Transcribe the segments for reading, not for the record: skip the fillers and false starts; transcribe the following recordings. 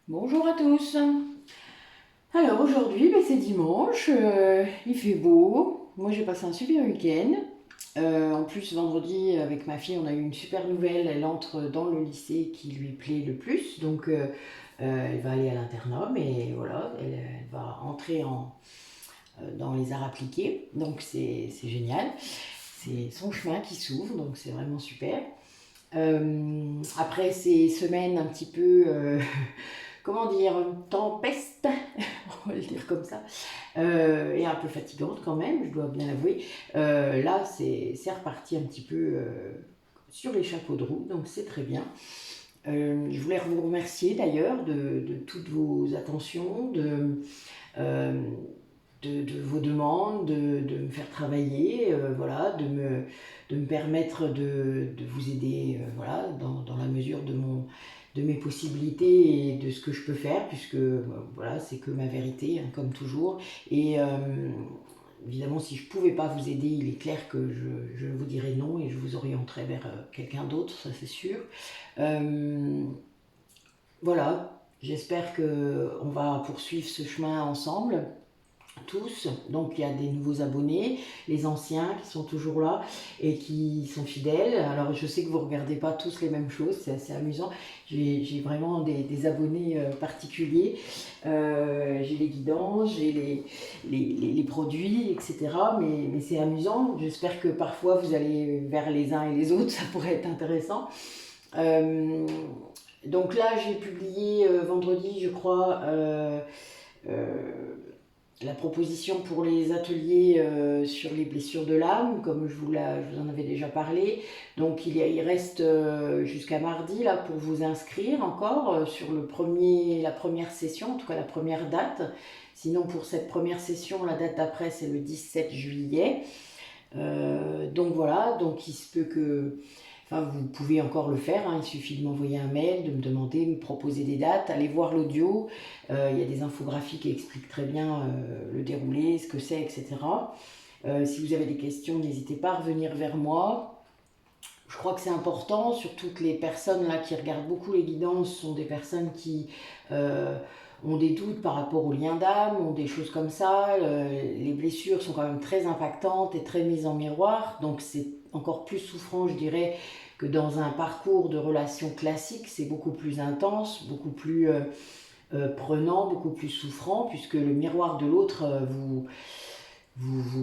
Bonjour à tous. Alors aujourd'hui, c'est dimanche, il fait beau. Moi j'ai passé un super week-end. En plus vendredi avec ma fille on a eu une super nouvelle. Elle entre dans le lycée qui lui plaît le plus. Donc elle va aller à l'internat, mais voilà, elle va entrer dans les arts appliqués. Donc c'est génial. C'est son chemin qui s'ouvre, donc c'est vraiment super. Après ces semaines un petit peu, comment dire, tempeste, on va le dire comme ça, et un peu fatigante quand même, je dois bien l'avouer. Là, c'est reparti un petit peu sur les chapeaux de roue, donc c'est très bien. Je voulais vous remercier d'ailleurs de toutes vos attentions, euh, de vos demandes, de me faire travailler, voilà, de me permettre de vous aider, voilà, dans la mesure de mes possibilités et de ce que je peux faire, puisque voilà, c'est que ma vérité, hein, comme toujours. Et évidemment, si je ne pouvais pas vous aider, il est clair que je vous dirais non et je vous orienterais vers quelqu'un d'autre, ça c'est sûr. Euh, voilà, j'espère qu'on va poursuivre ce chemin ensemble tous. Donc il y a des nouveaux abonnés, les anciens qui sont toujours là et qui sont fidèles. Alors je sais que vous ne regardez pas tous les mêmes choses, c'est assez amusant. J'ai vraiment des abonnés particuliers. J'ai les guidances, j'ai les produits, etc. Mais c'est amusant. J'espère que parfois vous allez vers les uns et les autres, ça pourrait être intéressant. Euh, donc là, j'ai publié vendredi, je crois, euh, la proposition pour les ateliers sur les blessures de l'âme, comme je vous en avais déjà parlé. Donc il reste jusqu'à mardi là pour vous inscrire encore sur la première session, en tout cas la première date. Sinon pour cette première session, la date d'après c'est le 17 juillet. Donc voilà, donc il se peut que... Enfin, vous pouvez encore le faire, hein, il suffit de m'envoyer un mail, de me demander, me proposer des dates, aller voir l'audio. Il y a des infographies qui expliquent très bien le déroulé, ce que c'est, etc. Si vous avez des questions, n'hésitez pas à revenir vers moi. Je crois que c'est important, surtout que les personnes là qui regardent beaucoup les guidances sont des personnes qui ont des doutes par rapport aux liens d'âme, ont des choses comme ça. Les blessures sont quand même très impactantes et très mises en miroir, donc c'est encore plus souffrant, je dirais, que dans un parcours de relation classique. C'est beaucoup plus intense, beaucoup plus prenant, beaucoup plus souffrant, puisque le miroir de l'autre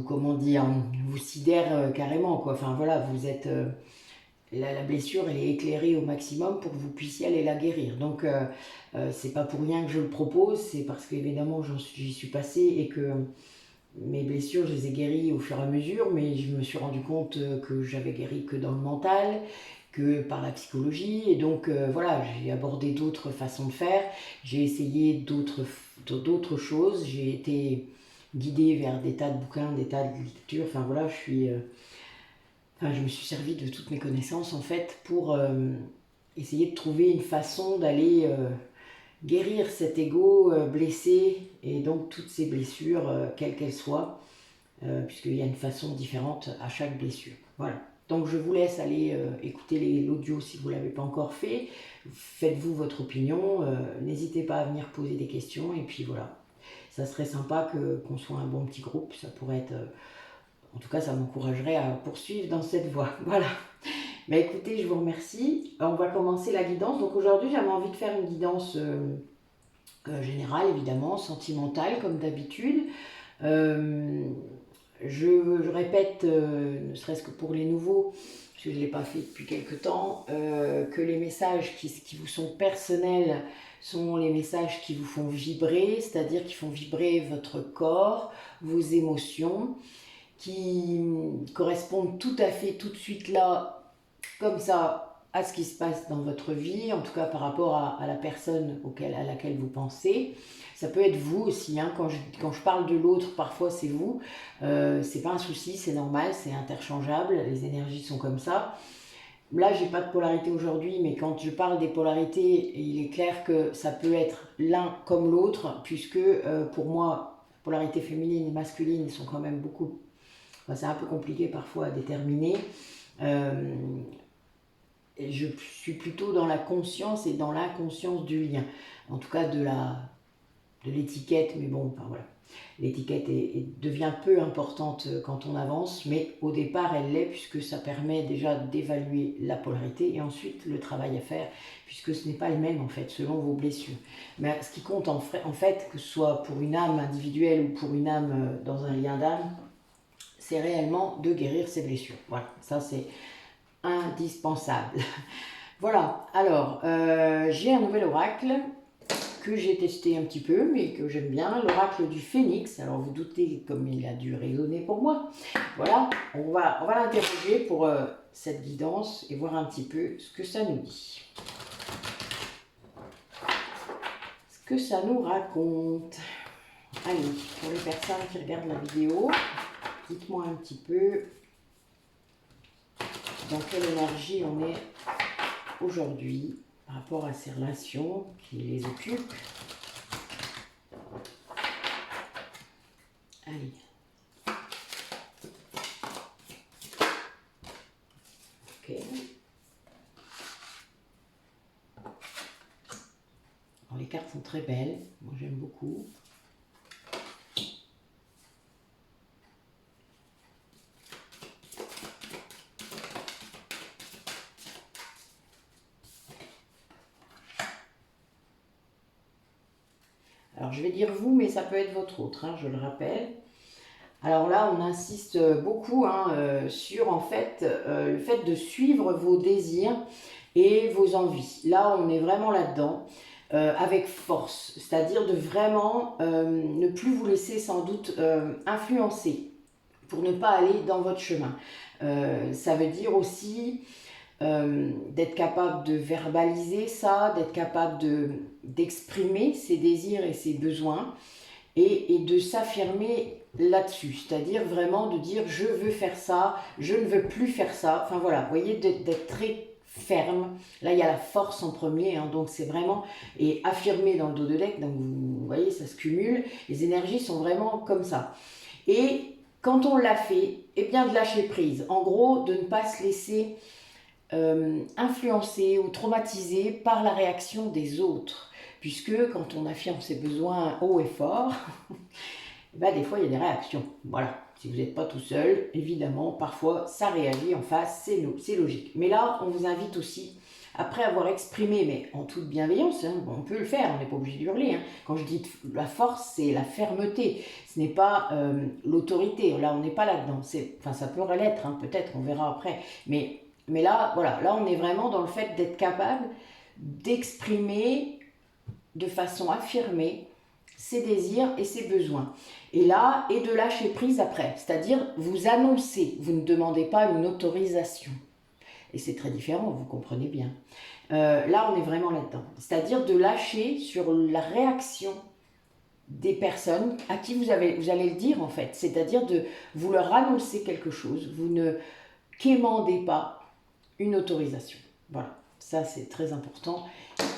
comment dire, vous sidère carrément, quoi. Enfin voilà, vous êtes la blessure elle est éclairée au maximum pour que vous puissiez aller la guérir. Donc c'est pas pour rien que je le propose, c'est parce qu'évidemment j'y suis passée et que mes blessures je les ai guéries au fur et à mesure, mais je me suis rendu compte que j'avais guéri que dans le mental, que par la psychologie, et donc voilà, j'ai abordé d'autres façons de faire, j'ai essayé d'autres choses, j'ai été guidée vers des tas de bouquins, des tas de lectures, enfin voilà, je me suis servi de toutes mes connaissances en fait pour essayer de trouver une façon d'aller guérir cet ego blessé et donc toutes ces blessures, quelles qu'elles soient, puisqu'il y a une façon différente à chaque blessure. Voilà. Donc je vous laisse aller écouter l'audio si vous ne l'avez pas encore fait. Faites-vous votre opinion, n'hésitez pas à venir poser des questions et puis voilà. Ça serait sympa qu'on soit un bon petit groupe, ça pourrait être... en tout cas, ça m'encouragerait à poursuivre dans cette voie. Voilà. Mais écoutez, je vous remercie. On va commencer la guidance. Donc aujourd'hui, j'avais envie de faire une guidance générale, évidemment, sentimentale, comme d'habitude. Euh, je répète, ne serait-ce que pour les nouveaux, parce que je ne l'ai pas fait depuis quelque temps, que les messages qui vous sont personnels sont les messages qui vous font vibrer, c'est-à-dire qui font vibrer votre corps, vos émotions, qui correspondent tout à fait tout de suite là, comme ça, à ce qui se passe dans votre vie, en tout cas par rapport à la personne à laquelle vous pensez. Ça peut être vous aussi, hein. Quand je parle de l'autre, parfois c'est vous. C'est pas un souci, c'est normal, c'est interchangeable, les énergies sont comme ça. Là, j'ai pas de polarité aujourd'hui, mais quand je parle des polarités, il est clair que ça peut être l'un comme l'autre, puisque pour moi, polarité féminine et masculine sont quand même beaucoup... Enfin, c'est un peu compliqué parfois à déterminer. Euh, je suis plutôt dans la conscience et dans l'inconscience du lien. En tout cas de l'étiquette, mais bon, enfin voilà. L'étiquette devient peu importante quand on avance, mais au départ elle l'est puisque ça permet déjà d'évaluer la polarité et ensuite le travail à faire puisque ce n'est pas le même en fait selon vos blessures. Mais ce qui compte en fait, que ce soit pour une âme individuelle ou pour une âme dans un lien d'âme, c'est réellement de guérir ses blessures. Voilà, ça c'est indispensable. Voilà, alors j'ai un nouvel oracle que j'ai testé un petit peu, mais que j'aime bien, l'oracle du phénix. Alors vous doutez comme il a dû résonner pour moi. Voilà, on va l'interroger pour cette guidance et voir un petit peu ce que ça nous dit. Ce que ça nous raconte. Allez, pour les personnes qui regardent la vidéo, dites-moi un petit peu dans quelle énergie on est aujourd'hui par rapport à ces relations qui les occupent. Allez. Ok. Alors, les cartes sont très belles. Moi, j'aime beaucoup. Alors, je vais dire vous, mais ça peut être votre autre, hein, je le rappelle. Alors là, on insiste beaucoup sur en fait, le fait de suivre vos désirs et vos envies. Là, on est vraiment là-dedans, avec force. C'est-à-dire de vraiment ne plus vous laisser sans doute influencer pour ne pas aller dans votre chemin. Ça veut dire aussi d'être capable de verbaliser ça, d'être capable d'exprimer ses désirs et ses besoins et de s'affirmer là-dessus, c'est-à-dire vraiment de dire je veux faire ça, je ne veux plus faire ça, enfin voilà, vous voyez, d'être très ferme, là il y a la force en premier, hein, donc c'est vraiment, et affirmé dans le dos de deck, donc vous voyez ça se cumule, les énergies sont vraiment comme ça, et quand on l'a fait, eh bien de lâcher prise, en gros de ne pas se laisser influencé ou traumatisé par la réaction des autres. Puisque quand on affirme ses besoins haut et fort, ben des fois il y a des réactions. Voilà, si vous n'êtes pas tout seul, évidemment, parfois ça réagit en face, c'est logique. Mais là, on vous invite aussi, après avoir exprimé, mais en toute bienveillance, hein, on peut le faire, on n'est pas obligé de hurler. Hein. Quand je dis la force, c'est la fermeté, ce n'est pas l'autorité. Là, on n'est pas là-dedans. Enfin, ça pourrait l'être, hein, peut-être, on verra après. Mais là, voilà, là on est vraiment dans le fait d'être capable d'exprimer de façon affirmée ses désirs et ses besoins. Et là, et de lâcher prise après, c'est-à-dire vous annoncez, vous ne demandez pas une autorisation. Et c'est très différent, vous comprenez bien. Là, on est vraiment là-dedans. C'est-à-dire de lâcher sur la réaction des personnes à qui vous allez le dire en fait. C'est-à-dire de vous leur annoncer quelque chose, vous ne quémandez pas une autorisation. Voilà, ça c'est très important.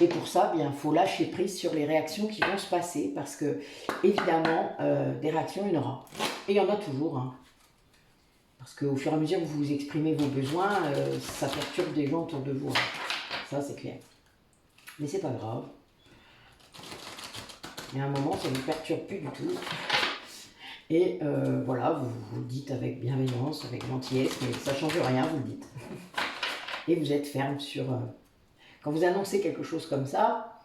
Et pour ça, bien, il faut lâcher prise sur les réactions qui vont se passer parce que, évidemment, des réactions, il y en aura. Et il y en a toujours. Hein. Parce qu'au fur et à mesure que vous exprimez vos besoins, ça perturbe des gens autour de vous. Hein. Ça, c'est clair. Mais c'est pas grave. Il y a un moment, ça ne vous perturbe plus du tout. Et voilà, vous le dites avec bienveillance, avec gentillesse, mais ça ne change rien, vous le dites. Et vous êtes ferme sur... quand vous annoncez quelque chose comme ça,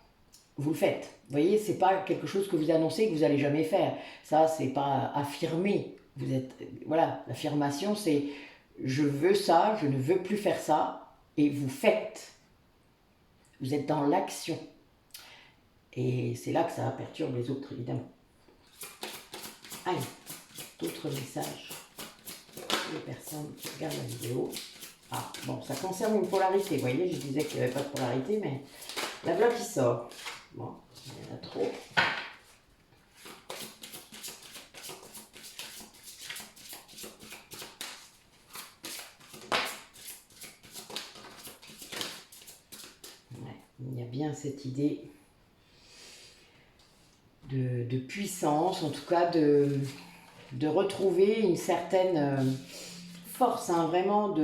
vous le faites. Vous voyez, c'est pas quelque chose que vous annoncez que vous n'allez jamais faire. Ça, c'est pas affirmer. Vous êtes... Voilà, l'affirmation, c'est je veux ça, je ne veux plus faire ça, et vous faites. Vous êtes dans l'action. Et c'est là que ça perturbe les autres, évidemment. Allez, d'autres messages pour les personnes qui regardent la vidéo. Ah, bon, ça concerne une polarité. Vous voyez, je disais qu'il n'y avait pas de polarité, mais la bloc qui sort. Bon, il y en a trop. Ouais, il y a bien cette idée de puissance, en tout cas de retrouver une certaine force, hein, vraiment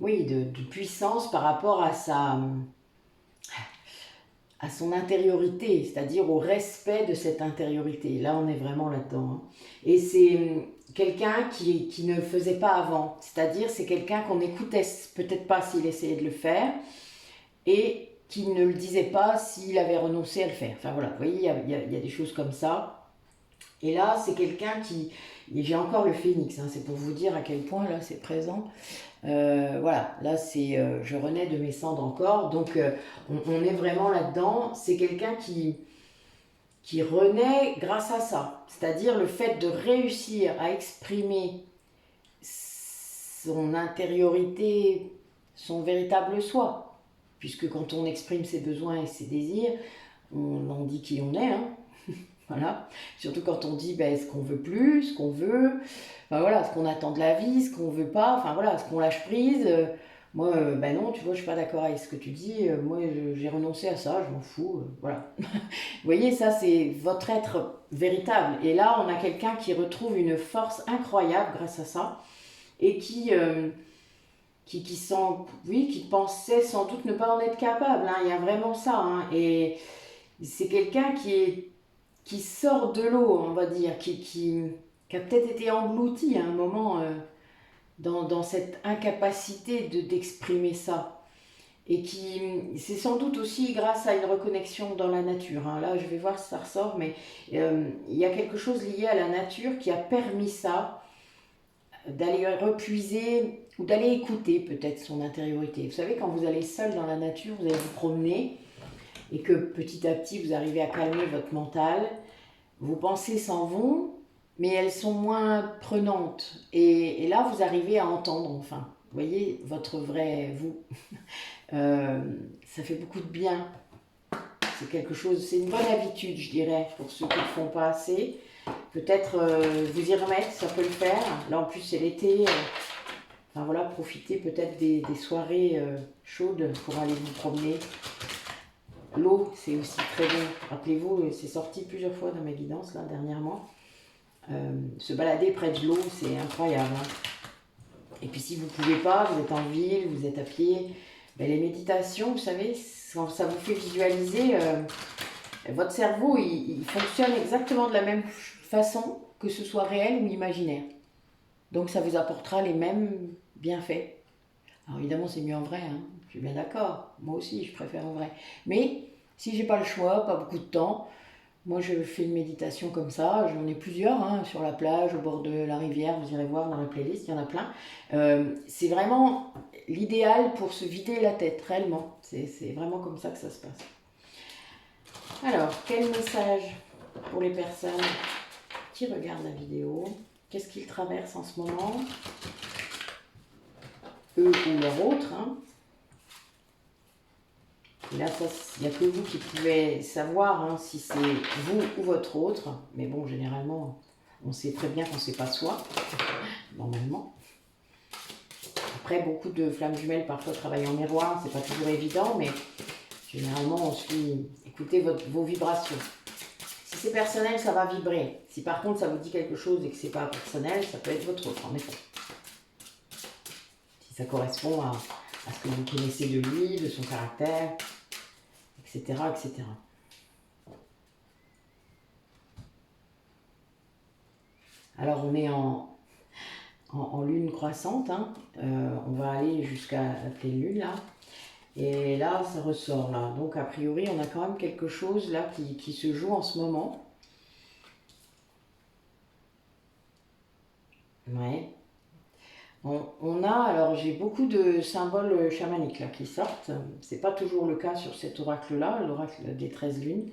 oui, de puissance par rapport à son intériorité, c'est-à-dire au respect de cette intériorité. Là, on est vraiment là-dedans. Hein. Et c'est quelqu'un qui ne le faisait pas avant, c'est-à-dire c'est quelqu'un qu'on n'écoutait peut-être pas s'il essayait de le faire, et qui ne le disait pas s'il avait renoncé à le faire. Enfin voilà, vous voyez, il y a des choses comme ça. Et là, c'est quelqu'un qui... J'ai encore le phénix, hein, c'est pour vous dire à quel point là c'est présent. Voilà, là c'est je renais de mes cendres encore, donc on est vraiment là-dedans. C'est quelqu'un qui renaît grâce à ça, c'est-à-dire le fait de réussir à exprimer son intériorité, son véritable soi, puisque quand on exprime ses besoins et ses désirs, on en dit qui on est, hein. Voilà. Surtout quand on dit ce qu'on veut plus, ce qu'on veut, enfin, voilà, ce qu'on attend de la vie, ce qu'on veut pas, enfin voilà, ce qu'on lâche prise. Moi, non, tu vois, je suis pas d'accord avec ce que tu dis. Moi, j'ai renoncé à ça, je m'en fous. Voilà. Vous voyez, ça, c'est votre être véritable. Et là, on a quelqu'un qui retrouve une force incroyable grâce à ça et qui sent, oui, qui pensait sans doute ne pas en être capable. Hein. Il y a vraiment ça. Hein. Et c'est quelqu'un qui sort de l'eau, on va dire, qui a peut-être été englouti à un moment dans cette incapacité d'exprimer ça. Et qui, c'est sans doute aussi grâce à une reconnexion dans la nature. Hein. Là, je vais voir si ça ressort, mais il y a quelque chose lié à la nature qui a permis ça, d'aller repuiser ou d'aller écouter peut-être son intériorité. Vous savez, quand vous allez seul dans la nature, vous allez vous promener et que petit à petit, vous arrivez à calmer votre mental, vos pensées s'en vont, mais elles sont moins prenantes. Et là, vous arrivez à entendre, enfin, vous voyez, votre vrai vous. Ça fait beaucoup de bien. C'est quelque chose, c'est une bonne habitude, je dirais, pour ceux qui ne le font pas assez. Peut-être vous y remettre, ça peut le faire. Là, en plus, c'est l'été. Enfin voilà, profitez peut-être des soirées chaudes pour aller vous promener. L'eau, c'est aussi très bon. Rappelez-vous, c'est sorti plusieurs fois dans mes guidances, là, dernièrement. Se balader près de l'eau, c'est incroyable. Hein. Et puis si vous ne pouvez pas, vous êtes en ville, vous êtes à pied, les méditations, vous savez, quand ça vous fait visualiser, votre cerveau, il fonctionne exactement de la même façon, que ce soit réel ou imaginaire. Donc ça vous apportera les mêmes bienfaits. Alors évidemment, c'est mieux en vrai, hein. Je suis bien d'accord. Moi aussi, je préfère en vrai. Mais si j'ai pas le choix, pas beaucoup de temps, moi je fais une méditation comme ça. J'en ai plusieurs, hein, sur la plage, au bord de la rivière. Vous irez voir dans la playlist, il y en a plein. C'est vraiment l'idéal pour se vider la tête, réellement. C'est vraiment comme ça que ça se passe. Alors, quel message pour les personnes qui regardent la vidéo? Qu'est-ce qu'ils traversent en ce moment? Eux ou leur autre, hein. Et là, il n'y a que vous qui pouvez savoir hein, si c'est vous ou votre autre. Mais bon, généralement, on sait très bien qu'on ne sait pas soi, normalement. Après, beaucoup de flammes jumelles parfois travaillent en miroir, c'est pas toujours évident, mais généralement, on suit, écoutez vos vibrations. Si c'est personnel, ça va vibrer. Si par contre, ça vous dit quelque chose et que c'est pas personnel, ça peut être votre autre, en effet. Si ça correspond à ce que vous connaissez de lui, de son caractère, etc., etc. Alors, on est en lune croissante, hein. On va aller jusqu'à la pleine lune, là. Et là, ça ressort, là. Donc, a priori, on a quand même quelque chose, là, qui se joue en ce moment. Ouais. On a, alors j'ai beaucoup de symboles chamaniques là qui sortent. C'est pas toujours le cas sur cet oracle-là, l'oracle des 13 lunes.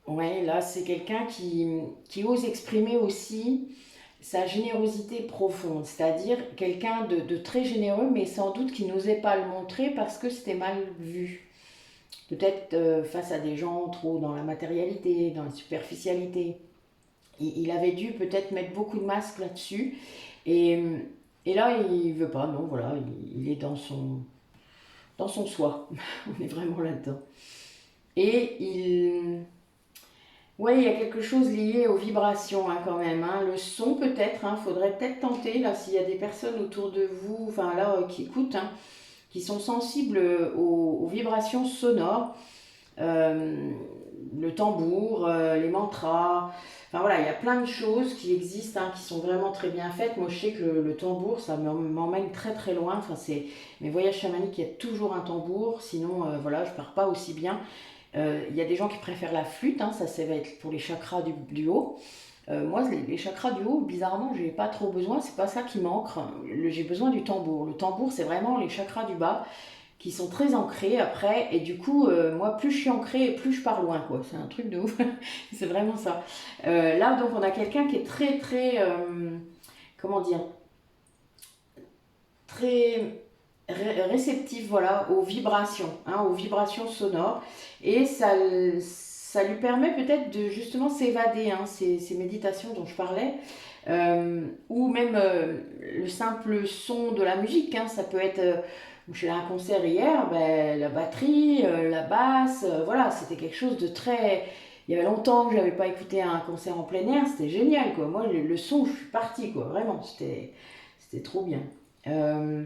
Ouais, là c'est quelqu'un qui ose exprimer aussi sa générosité profonde, c'est-à-dire quelqu'un de très généreux, mais sans doute qui n'osait pas le montrer parce que c'était mal vu. Peut-être face à des gens trop dans la matérialité, dans la superficialité. Il avait dû peut-être mettre beaucoup de masques là-dessus. Et, et là, il veut pas, non, voilà, il est dans son soi. On est vraiment là-dedans. Et Ouais, il y a quelque chose lié aux vibrations hein, quand même. Hein. Le son peut-être, faudrait peut-être tenter là s'il y a des personnes autour de vous, enfin là qui écoutent, qui sont sensibles aux vibrations sonores, euh, le tambour, les mantras. Enfin voilà, il y a plein de choses qui existent, qui sont vraiment très bien faites. Moi je sais que le tambour, ça m'emmène très très loin. Enfin c'est mes voyages chamaniques, il y a toujours un tambour. Sinon voilà, je pars pas aussi bien. Il y a des gens qui préfèrent la flûte, ça va être pour les chakras du haut. Moi, les chakras du haut, bizarrement, j'ai pas trop besoin, c'est pas ça qui manque. J'ai besoin du tambour. Le tambour, c'est vraiment les chakras du bas qui sont très ancrés après, et du coup, moi, plus je suis ancrée, plus je pars loin, quoi. C'est un truc de ouf, c'est vraiment ça. Là, donc, on a quelqu'un qui est très, très, comment dire, très réceptif voilà, aux vibrations sonores. Et ça lui permet peut-être de justement s'évader, ces méditations dont je parlais. Ou même le simple son de la musique, ça peut être... je suis allée à un concert hier, ben, la batterie, la basse, voilà, c'était quelque chose de très... Il y avait longtemps que je n'avais pas écouté un concert en plein air, c'était génial, quoi. Moi, le son, je suis partie, quoi, vraiment, c'était trop bien. Euh,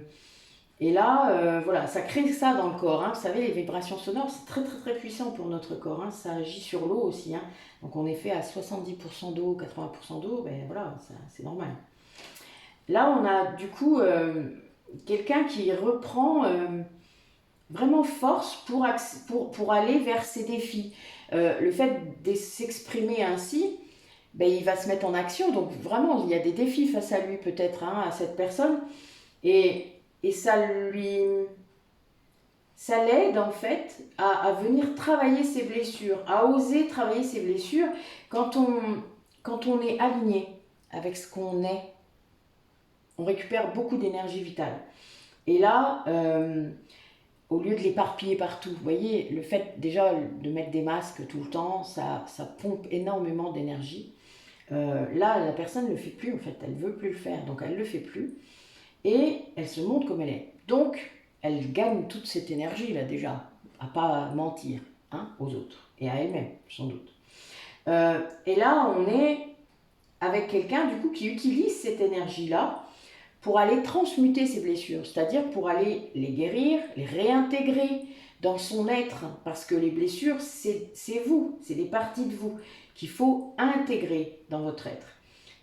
et là, voilà, ça crée ça dans le corps. Vous savez, les vibrations sonores, c'est très très très puissant pour notre corps. Ça agit sur l'eau aussi. Donc on est fait à 70% d'eau, 80% d'eau, ben voilà, c'est normal. Là, on a du coup quelqu'un qui reprend vraiment force pour aller vers ses défis. Le fait de s'exprimer ainsi, ben, il va se mettre en action. Donc vraiment, il y a des défis face à lui peut-être, à cette personne. Et ça l'aide en fait à venir travailler ses blessures, à oser travailler ses blessures quand on est aligné avec ce qu'on est. On récupère beaucoup d'énergie vitale. Et là, au lieu de l'éparpiller partout, vous voyez, le fait déjà de mettre des masques tout le temps, ça pompe énormément d'énergie. Là, la personne ne le fait plus en fait, elle ne veut plus le faire, donc elle ne le fait plus. Et elle se montre comme elle est. Donc, elle gagne toute cette énergie-là déjà, à pas mentir aux autres, et à elle-même, sans doute. Et là, on est avec quelqu'un, du coup, qui utilise cette énergie-là pour aller transmuter ses blessures, c'est-à-dire pour aller les guérir, les réintégrer dans son être, parce que les blessures, c'est vous, c'est des parties de vous qu'il faut intégrer dans votre être.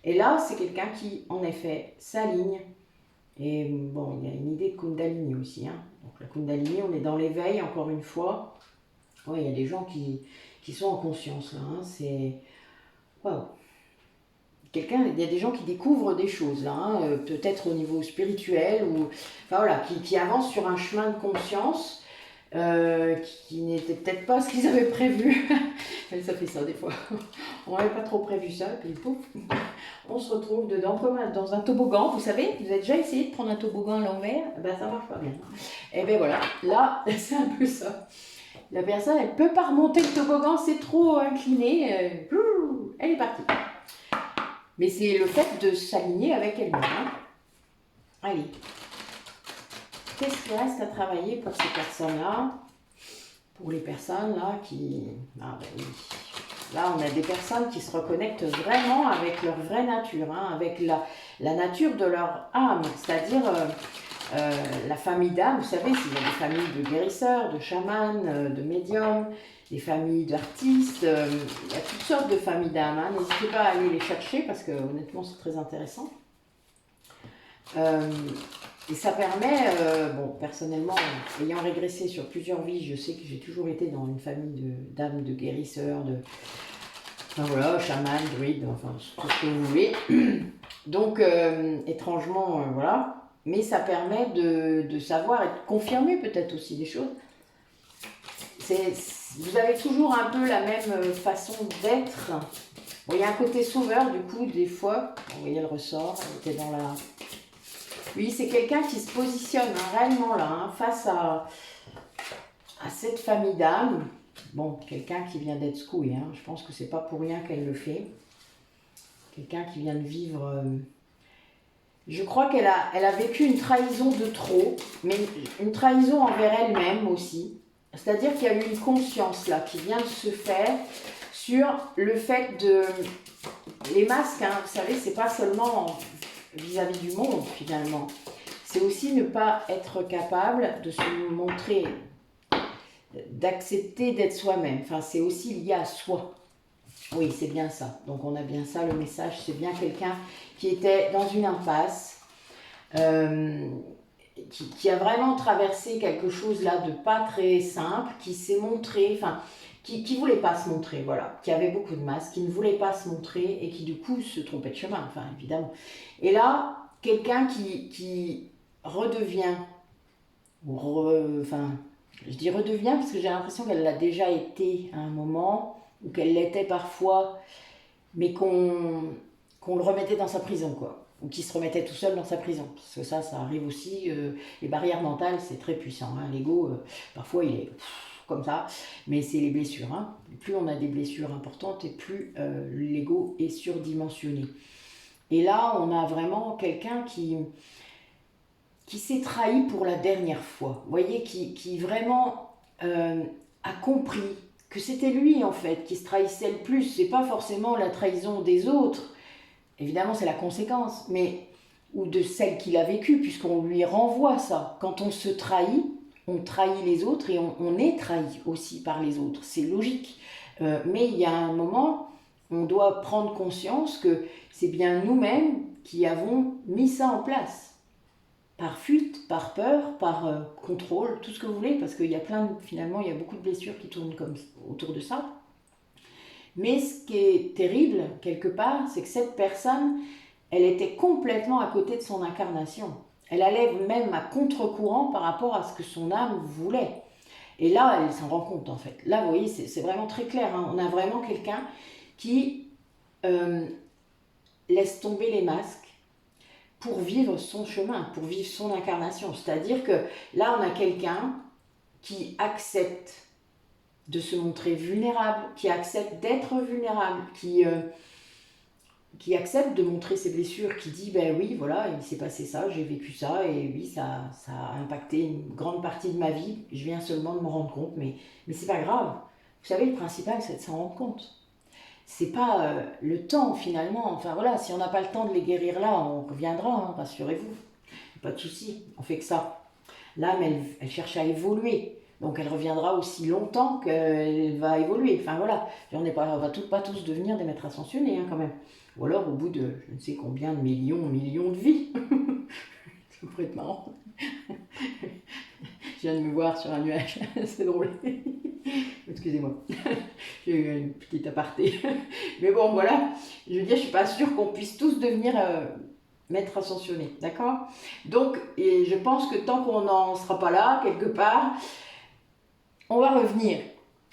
Et là, c'est quelqu'un qui, en effet, s'aligne. Et bon, il y a une idée de Kundalini aussi. Donc la Kundalini, on est dans l'éveil, encore une fois. Ouais, il y a des gens qui sont en conscience là. C'est. Waouh! Il y a des gens qui découvrent des choses là, peut-être au niveau spirituel, ou. Enfin voilà, qui avancent sur un chemin de conscience. Qui n'était peut-être pas ce qu'ils avaient prévu. Ça fait ça des fois. On n'avait pas trop prévu ça, et puis pouf, on se retrouve dedans comme dans un toboggan. Vous savez, vous avez déjà essayé de prendre un toboggan à l'envers? Ben ça marche pas bien. Et ben voilà, là c'est un peu ça. La personne, elle peut pas remonter le toboggan, c'est trop incliné. Elle est partie. Mais c'est le fait de s'aligner avec elle-même. Allez. Qu'est-ce qu'il reste à travailler pour ces personnes-là? Pour les personnes là qui... Ah ben oui. Là, on a des personnes qui se reconnectent vraiment avec leur vraie nature, avec la nature de leur âme, c'est-à-dire la famille d'âme. Vous savez, s'il y a des familles de guérisseurs, de chamans, de médiums, des familles d'artistes, il y a toutes sortes de familles d'âme. N'hésitez pas à aller les chercher parce que honnêtement, c'est très intéressant. Et ça permet, bon, personnellement, ayant régressé sur plusieurs vies, je sais que j'ai toujours été dans une famille d'âmes, de guérisseurs, enfin voilà, chaman, druide, enfin tout ce que vous voulez. Donc, étrangement, voilà. Mais ça permet de savoir et de confirmer peut-être aussi des choses. Vous avez toujours un peu la même façon d'être. Bon, il y a un côté sauveur, du coup, des fois. Vous voyez le ressort, elle était dans la... Oui, c'est quelqu'un qui se positionne réellement là, face à cette famille d'âmes. Bon, quelqu'un qui vient d'être secoué, je pense que c'est pas pour rien qu'elle le fait. Quelqu'un qui vient de vivre... Je crois qu'elle a vécu une trahison de trop, mais une trahison envers elle-même aussi. C'est-à-dire qu'il y a eu une conscience là qui vient de se faire sur le fait de... Les masques, hein, vous savez, c'est pas seulement vis-à-vis du monde, finalement. C'est aussi ne pas être capable de se montrer, d'accepter d'être soi-même. Enfin, c'est aussi lié à soi. Oui, c'est bien ça. Donc, on a bien ça, le message. C'est bien quelqu'un qui était dans une impasse, qui a vraiment traversé quelque chose là de pas très simple, qui s'est montré, enfin, qui voulait pas se montrer, voilà, qui avait beaucoup de masques, qui ne voulait pas se montrer et qui du coup se trompait de chemin, enfin, évidemment. Et là, quelqu'un qui redevient, enfin, je dis redevient parce que j'ai l'impression qu'elle l'a déjà été à un moment, ou qu'elle l'était parfois, mais qu'on le remettait dans sa prison, quoi. Ou qu'il se remettait tout seul dans sa prison. Parce que ça arrive aussi. Les barrières mentales, c'est très puissant. Hein. L'ego, parfois, il est comme ça. Mais c'est les blessures. Hein. Plus on a des blessures importantes, et plus l'ego est surdimensionné. Et là, on a vraiment quelqu'un qui s'est trahi pour la dernière fois. Vous voyez, qui vraiment a compris que c'était lui, en fait, qui se trahissait le plus. C'est pas forcément la trahison des autres. Évidemment, c'est la conséquence, mais ou de celle qu'il a vécue, puisqu'on lui renvoie ça. Quand on se trahit, on trahit les autres et on est trahi aussi par les autres. C'est logique. Mais il y a un moment, on doit prendre conscience que c'est bien nous-mêmes qui avons mis ça en place. Par fuite, par peur, par contrôle, tout ce que vous voulez, parce qu'il y a finalement, il y a beaucoup de blessures qui tournent comme, autour de ça. Mais ce qui est terrible, quelque part, c'est que cette personne, elle était complètement à côté de son incarnation. Elle allait même à contre-courant par rapport à ce que son âme voulait. Et là, elle s'en rend compte, en fait. Là, vous voyez, c'est vraiment très clair. Hein. On a vraiment quelqu'un qui laisse tomber les masques pour vivre son chemin, pour vivre son incarnation. C'est-à-dire que là, on a quelqu'un qui accepte de se montrer vulnérable, qui accepte d'être vulnérable, qui accepte de montrer ses blessures, qui dit, ben oui, voilà, il s'est passé ça, j'ai vécu ça, et oui, ça a impacté une grande partie de ma vie, je viens seulement de me rendre compte, mais c'est pas grave. Vous savez, le principal, c'est de s'en rendre compte. C'est pas le temps, finalement, enfin voilà, si on n'a pas le temps de les guérir là, on reviendra, hein, rassurez-vous, pas de souci, on fait que ça. L'âme, elle cherche à évoluer. Donc elle reviendra aussi longtemps qu'elle va évoluer. Enfin voilà, on va pas tous devenir des maîtres ascensionnés hein, quand même. Ou alors au bout de je ne sais combien de millions de vies. Ça pourrait être marrant. Je viens de me voir sur un nuage, c'est drôle. Excusez-moi, j'ai eu une petite aparté. Mais bon voilà, je veux dire, je suis pas sûre qu'on puisse tous devenir maîtres ascensionnés, d'accord? Donc, et je pense que tant qu'on n'en sera pas là, quelque part, on va revenir.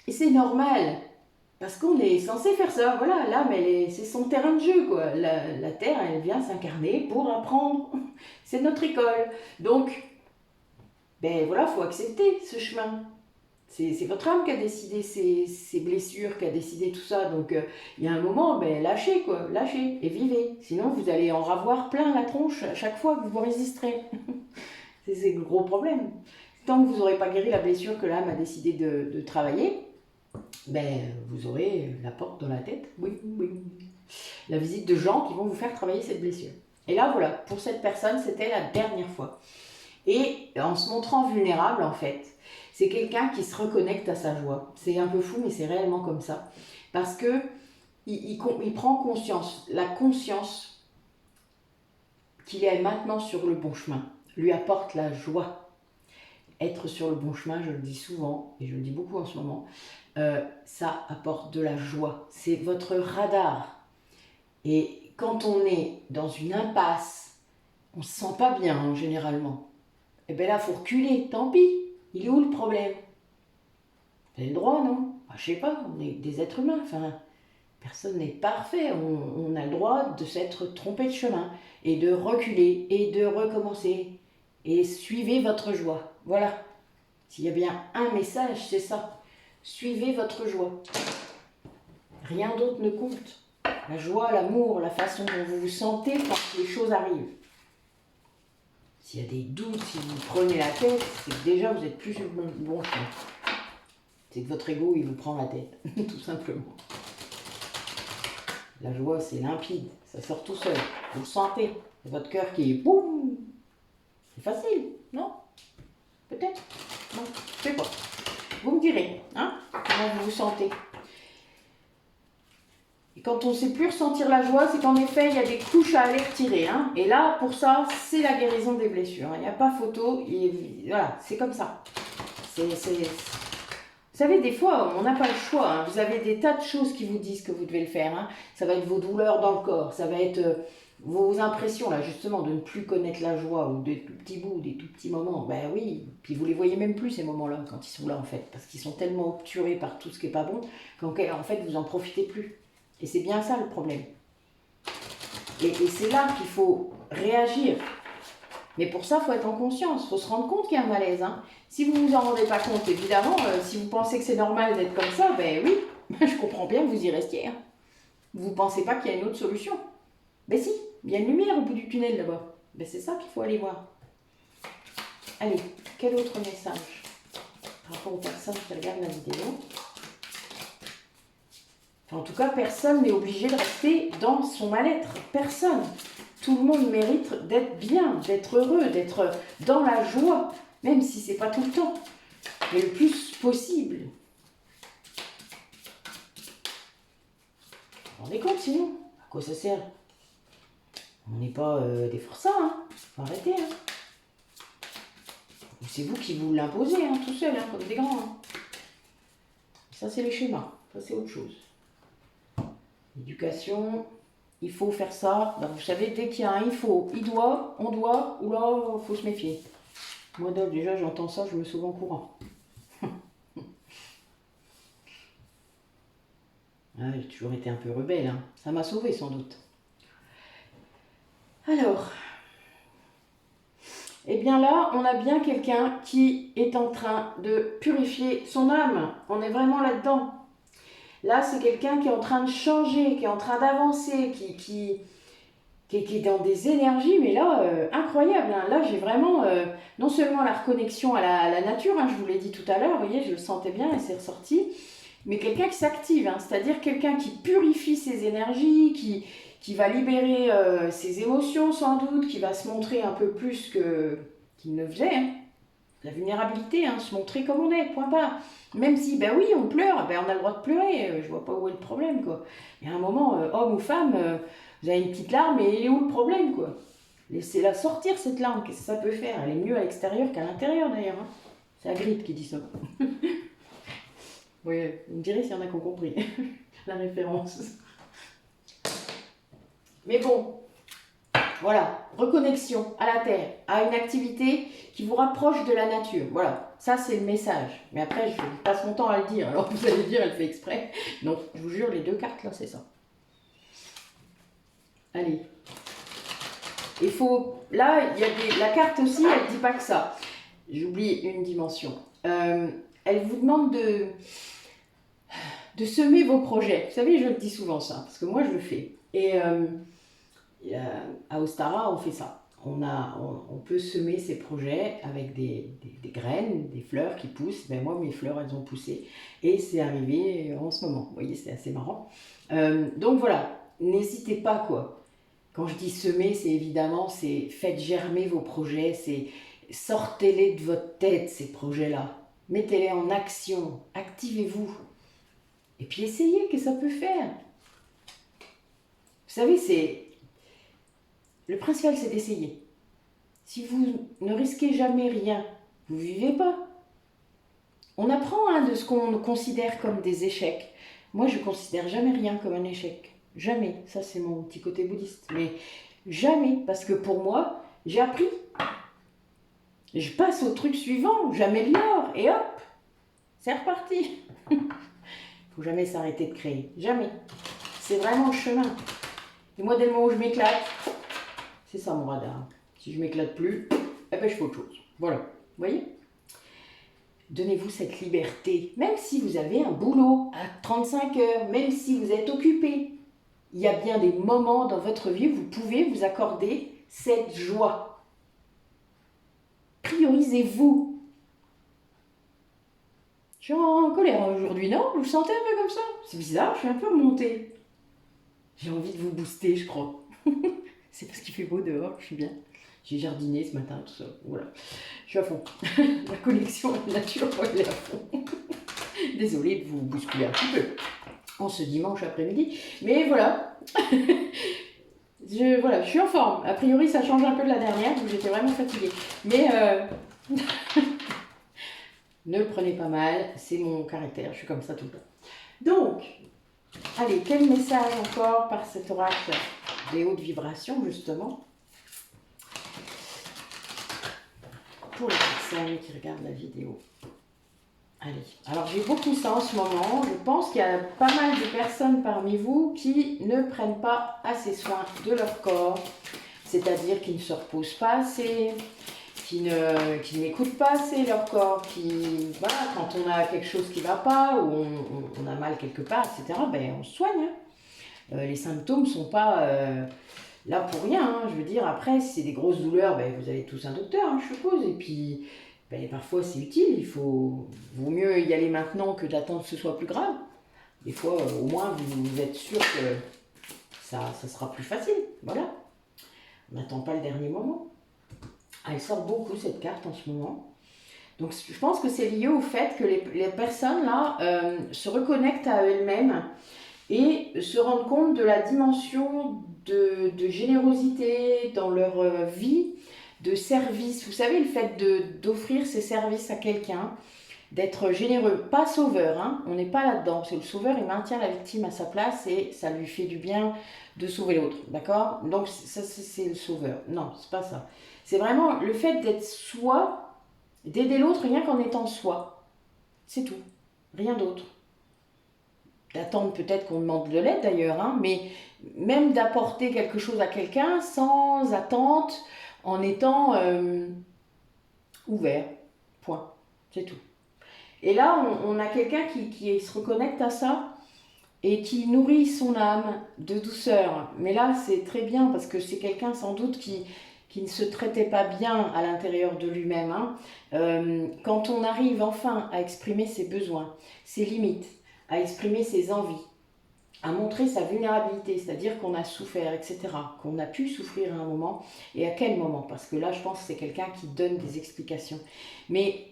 Et c'est normal, parce qu'on est censé faire ça. Voilà, l'âme, c'est son terrain de jeu, quoi. La Terre, elle vient s'incarner pour apprendre. C'est notre école. Donc, ben voilà, il faut accepter ce chemin. C'est votre âme qui a décidé ces blessures, qui a décidé tout ça. Donc, il y a un moment, ben lâchez, quoi. Lâchez et vivez. Sinon, vous allez en ravoir plein la tronche à chaque fois que vous résisterez. C'est le gros problème. Tant que vous n'aurez pas guéri la blessure que l'âme a décidé de travailler, ben, vous aurez la porte dans la tête. Oui, oui. La visite de gens qui vont vous faire travailler cette blessure. Et là, voilà, pour cette personne, c'était la dernière fois. Et en se montrant vulnérable, en fait, c'est quelqu'un qui se reconnecte à sa joie. C'est un peu fou, mais c'est réellement comme ça. Parce que il prend conscience, la conscience qu'il est maintenant sur le bon chemin, lui apporte la joie. Être sur le bon chemin, je le dis souvent, et je le dis beaucoup en ce moment, ça apporte de la joie. C'est votre radar. Et quand on est dans une impasse, on ne se sent pas bien, hein, généralement. Et bien là, il faut reculer, tant pis. Il est où le problème? Vous avez le droit, non? Je sais pas, on est des êtres humains, enfin, personne n'est parfait. On a le droit de s'être trompé de chemin, et de reculer, et de recommencer. Et suivez votre joie. Voilà. S'il y a bien un message, c'est ça. Suivez votre joie. Rien d'autre ne compte. La joie, l'amour, la façon dont vous vous sentez quand les choses arrivent. S'il y a des doutes, si vous prenez la tête, c'est que déjà vous êtes plus sur le bon chemin. C'est que votre ego, il vous prend la tête, tout simplement. La joie, c'est limpide, ça sort tout seul. Vous le sentez, c'est votre cœur qui est boum. C'est facile, non? Peut-être? Non, je sais pas. Vous me direz, hein, comment vous vous sentez. Et quand on ne sait plus ressentir la joie, c'est qu'en effet, il y a des couches à aller retirer. Hein. Et là, pour ça, c'est la guérison des blessures. Il n'y a pas photo. Voilà, c'est comme ça. Vous savez, des fois, on n'a pas le choix. Hein. Vous avez des tas de choses qui vous disent que vous devez le faire. Hein. Ça va être vos douleurs dans le corps. Ça va être vos impressions, là, justement, de ne plus connaître la joie ou des tout petits bouts, des tout petits moments. Ben oui, puis vous les voyez même plus, ces moments-là, quand ils sont là, en fait. Parce qu'ils sont tellement obturés par tout ce qui n'est pas bon qu'en fait, vous n'en profitez plus. Et c'est bien ça le problème. Et c'est là qu'il faut réagir. Mais pour ça, il faut être en conscience. Il faut se rendre compte qu'il y a un malaise. Hein. Si vous ne vous en rendez pas compte, évidemment, si vous pensez que c'est normal d'être comme ça, ben oui, je comprends bien que vous y restiez. Hein. Vous ne pensez pas qu'il y a une autre solution. Ben si, il y a une lumière au bout du tunnel là-bas. Ben c'est ça qu'il faut aller voir. Allez, quel autre message par rapport aux personnes qui regardent la vidéo? En tout cas, personne n'est obligé de rester dans son mal-être. Personne. Tout le monde mérite d'être bien, d'être heureux, d'être dans la joie, même si ce n'est pas tout le temps, mais le plus possible. Vous vous rendez compte sinon? À quoi ça sert? On n'est pas des forçats, hein. Faut arrêter. Hein. C'est vous qui vous l'imposez, hein, tout seul, hein, comme des grands. Hein. Ça, c'est les schémas. Ça, c'est autre chose. L'éducation, il faut faire ça. Ben, vous savez, dès qu'il y a un il faut, il doit, on doit, ou là, il faut se méfier. Moi, déjà, j'entends ça, je me sauve en courant. J'ai toujours été un peu rebelle. Hein. Ça m'a sauvé sans doute. Alors, eh bien là, on a bien quelqu'un qui est en train de purifier son âme. On est vraiment là-dedans. Là, c'est quelqu'un qui est en train de changer, qui est en train d'avancer, qui est dans des énergies, mais là, incroyable. Hein. Là, j'ai vraiment, non seulement la reconnexion à la nature, hein, je vous l'ai dit tout à l'heure, vous voyez, je le sentais bien et c'est ressorti, mais quelqu'un qui s'active, hein, c'est-à-dire quelqu'un qui purifie ses énergies, qui va libérer ses émotions sans doute, qui va se montrer un peu plus qu'il ne faisait. Hein. La vulnérabilité, hein, se montrer comme on est, point barre. Même si, ben oui, on pleure, ben on a le droit de pleurer, je vois pas où est le problème, quoi. Il y a un moment, homme ou femme, vous avez une petite larme et il est où le problème, quoi? Laissez-la sortir, cette larme, qu'est-ce que ça peut faire? Elle est mieux à l'extérieur qu'à l'intérieur, d'ailleurs. Hein. C'est Hagrid qui dit ça. Oui, vous me direz s'il y en a qui ont compris la référence. Mais bon, voilà, reconnexion à la terre, à une activité qui vous rapproche de la nature. Voilà, ça c'est le message. Mais après, je passe mon temps à le dire. Alors vous allez dire, elle fait exprès. Non, je vous jure, les deux cartes là, c'est ça. Allez. Il faut... Là, il y a la carte aussi, elle ne dit pas que ça. J'oublie une dimension. Elle vous demande de semer vos projets. Vous savez, je le dis souvent ça, parce que moi je le fais. Et à Ostara, on fait ça. On peut semer ses projets avec des graines, des fleurs qui poussent. Ben moi, mes fleurs, elles ont poussé. Et c'est arrivé en ce moment. Vous voyez, c'est assez marrant. Donc voilà, n'hésitez pas, quoi. Quand je dis semer, c'est évidemment, c'est faites germer vos projets, c'est sortez-les de votre tête, ces projets-là. Mettez-les en action, activez-vous. Et puis essayez, qu'est-ce que ça peut faire. Vous savez, le principal, c'est d'essayer. Si vous ne risquez jamais rien, vous ne vivez pas. On apprend de ce qu'on considère comme des échecs. Moi, je ne considère jamais rien comme un échec. Jamais. Ça, c'est mon petit côté bouddhiste. Mais jamais. Parce que pour moi, j'ai appris. Je passe au truc suivant. J'améliore. Et hop, c'est reparti. Il ne faut jamais s'arrêter de créer. Jamais. C'est vraiment le chemin. Et moi, dès le moment où je m'éclate, c'est ça mon radar. Si je ne m'éclate plus, eh ben, je fais autre chose. Voilà. Vous voyez? Donnez-vous cette liberté. Même si vous avez un boulot à 35 heures, même si vous êtes occupé, il y a bien des moments dans votre vie où vous pouvez vous accorder cette joie. Priorisez-vous. Je suis en colère aujourd'hui, non? Vous le sentez un peu comme ça? C'est bizarre, je suis un peu remontée. J'ai envie de vous booster, je crois. C'est parce qu'il fait beau dehors, je suis bien. J'ai jardiné ce matin, tout ça. Voilà. Je suis à fond. La connexion à la nature, elle est à fond. Désolée de vous bousculer un petit peu en ce dimanche après-midi. Mais voilà. Voilà, je suis en forme. A priori, ça change un peu de la dernière, où j'étais vraiment fatiguée. Mais ne le prenez pas mal, c'est mon caractère, je suis comme ça tout le temps. Donc, allez, quel message encore par cet oracle des hautes vibrations, justement, pour les personnes qui regardent la vidéo. Allez, alors j'ai beaucoup ça en ce moment. Je pense qu'il y a pas mal de personnes parmi vous qui ne prennent pas assez soin de leur corps, c'est-à-dire qui ne se reposent pas assez, qui n'écoutent pas assez leur corps, voilà, quand on a quelque chose qui ne va pas, ou on a mal quelque part, etc., ben, on se soigne. Les symptômes ne sont pas là pour rien. Hein. Je veux dire, après, si c'est des grosses douleurs, ben, vous avez tous un docteur, hein, je suppose, et puis ben, parfois c'est utile, vaut mieux y aller maintenant que d'attendre que ce soit plus grave. Des fois, au moins, vous êtes sûr que ça sera plus facile. Voilà. On n'attend pas le dernier moment. Elle sort beaucoup, cette carte, en ce moment. Donc, je pense que c'est lié au fait que les personnes, là, se reconnectent à elles-mêmes et se rendent compte de la dimension de générosité dans leur vie, de service. Vous savez, le fait d'offrir ses services à quelqu'un, d'être généreux, pas sauveur, hein, on n'est pas là-dedans, parce que le sauveur, il maintient la victime à sa place et ça lui fait du bien de sauver l'autre, d'accord? Donc ça, c'est le sauveur. Non, c'est pas ça. C'est vraiment le fait d'être soi, d'aider l'autre rien qu'en étant soi. C'est tout, rien d'autre. D'attendre peut-être qu'on demande de l'aide d'ailleurs, hein, mais même d'apporter quelque chose à quelqu'un sans attente, en étant ouvert, point, c'est tout. Et là, on a quelqu'un qui se reconnecte à ça et qui nourrit son âme de douceur. Mais là, c'est très bien parce que c'est quelqu'un sans doute qui ne se traitait pas bien à l'intérieur de lui-même. Hein. Quand on arrive enfin à exprimer ses besoins, ses limites, à exprimer ses envies, à montrer sa vulnérabilité, c'est-à-dire qu'on a souffert, etc., qu'on a pu souffrir à un moment, et à quel moment, parce que là, je pense que c'est quelqu'un qui donne des explications. Mais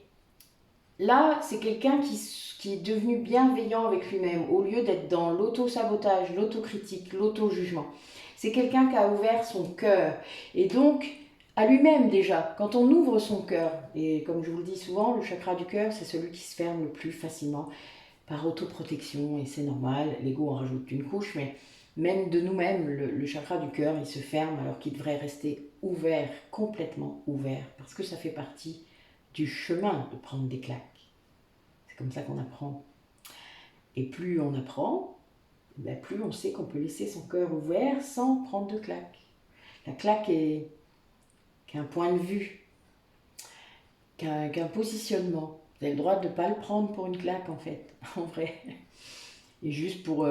là, c'est quelqu'un qui est devenu bienveillant avec lui-même, au lieu d'être dans l'auto-sabotage, l'autocritique, l'auto-jugement. C'est quelqu'un qui a ouvert son cœur, et donc à lui-même déjà, quand on ouvre son cœur, et comme je vous le dis souvent, le chakra du cœur, c'est celui qui se ferme le plus facilement, par autoprotection, et c'est normal, l'ego en rajoute une couche, mais même de nous-mêmes, le chakra du cœur, il se ferme alors qu'il devrait rester ouvert, complètement ouvert, parce que ça fait partie du chemin de prendre des claques. C'est comme ça qu'on apprend. Et plus on apprend, ben plus on sait qu'on peut laisser son cœur ouvert sans prendre de claques. La claque est qu'un point de vue, qu'un positionnement. Vous avez le droit de ne pas le prendre pour une claque en fait, en vrai. Et juste pour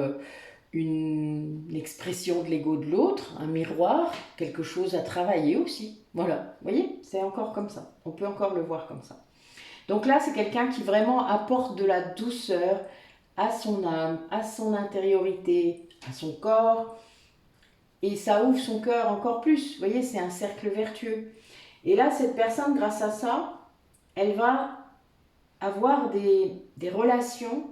une expression de l'ego de l'autre, un miroir, quelque chose à travailler aussi. Voilà, vous voyez, c'est encore comme ça. On peut encore le voir comme ça. Donc là, c'est quelqu'un qui vraiment apporte de la douceur à son âme, à son intériorité, à son corps. Et ça ouvre son cœur encore plus. Vous voyez, c'est un cercle vertueux. Et là, cette personne, grâce à ça, elle va avoir des relations,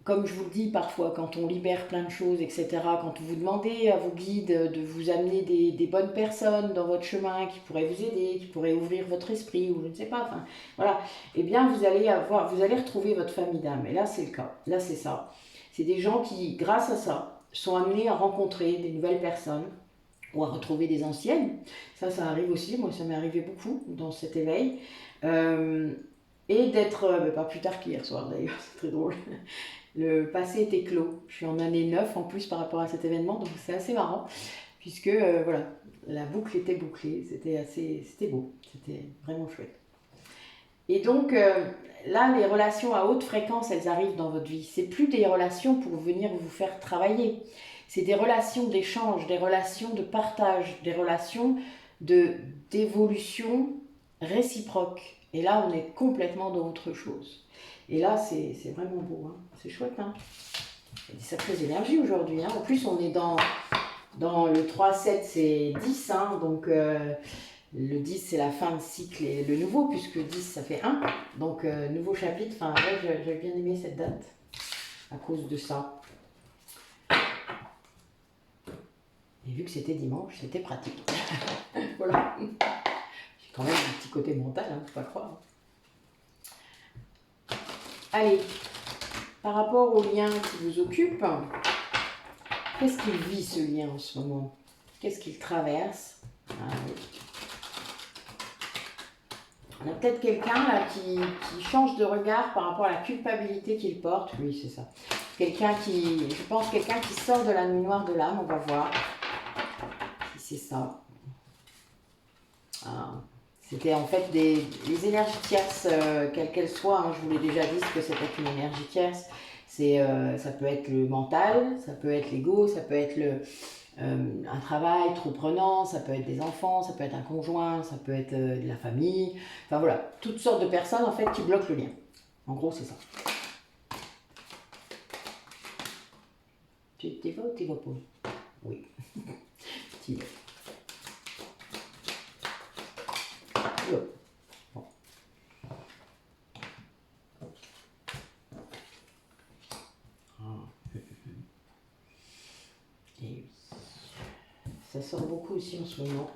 comme je vous le dis parfois, quand on libère plein de choses, etc., quand vous demandez à vos guides de vous amener des bonnes personnes dans votre chemin qui pourraient vous aider, qui pourraient ouvrir votre esprit, ou je ne sais pas, enfin, voilà, eh bien, vous allez retrouver votre famille d'âme. Et là, c'est le cas. Là, c'est ça. C'est des gens qui, grâce à ça, sont amenés à rencontrer des nouvelles personnes, ou à retrouver des anciennes. Ça arrive aussi. Moi, ça m'est arrivé beaucoup dans cet éveil. Et d'être, pas plus tard qu'hier soir d'ailleurs, c'est très drôle. Le passé était clos. Je suis en année 9 en plus par rapport à cet événement, donc c'est assez marrant, puisque voilà, la boucle était bouclée, c'était beau, c'était vraiment chouette. Et donc là, les relations à haute fréquence, elles arrivent dans votre vie. C'est plus des relations pour venir vous faire travailler, c'est des relations d'échange, des relations de partage, des relations d'évolution réciproque. Et là, on est complètement dans autre chose. Et là, c'est vraiment beau, hein. C'est chouette, hein. Il y a des sacrées énergies aujourd'hui. Hein. En plus, on est dans le 3-7, c'est 10. Hein, donc, le 10, c'est la fin de cycle et le nouveau, puisque 10, ça fait 1. Donc, nouveau chapitre. Enfin, ouais, j'ai bien aimé cette date à cause de ça. Et vu que c'était dimanche, c'était pratique. Voilà. J'ai quand même un petit côté mental, hein, faut pas croire. Allez, par rapport au lien qui vous occupe, qu'est-ce qu'il vit ce lien en ce moment? Qu'est-ce qu'il traverse? Ah, oui. On a peut-être quelqu'un là qui change de regard par rapport à la culpabilité qu'il porte. Oui, c'est ça. Quelqu'un qui, je pense, quelqu'un qui sort de la nuit noire de l'âme, on va voir. Si c'est ça. Ah. C'était en fait les énergies tierces, quelles qu'elles soient. Hein, je vous l'ai déjà dit, ce que c'était une énergie tierce. Ça peut être le mental, ça peut être l'ego, ça peut être un travail trop prenant, ça peut être des enfants, ça peut être un conjoint, ça peut être de la famille. Enfin voilà, toutes sortes de personnes en fait qui bloquent le lien. En gros, c'est ça. Tu y vas ou tu y vas pas? Oui. Tu y vas. Bon. Et ça sort beaucoup aussi en ce moment.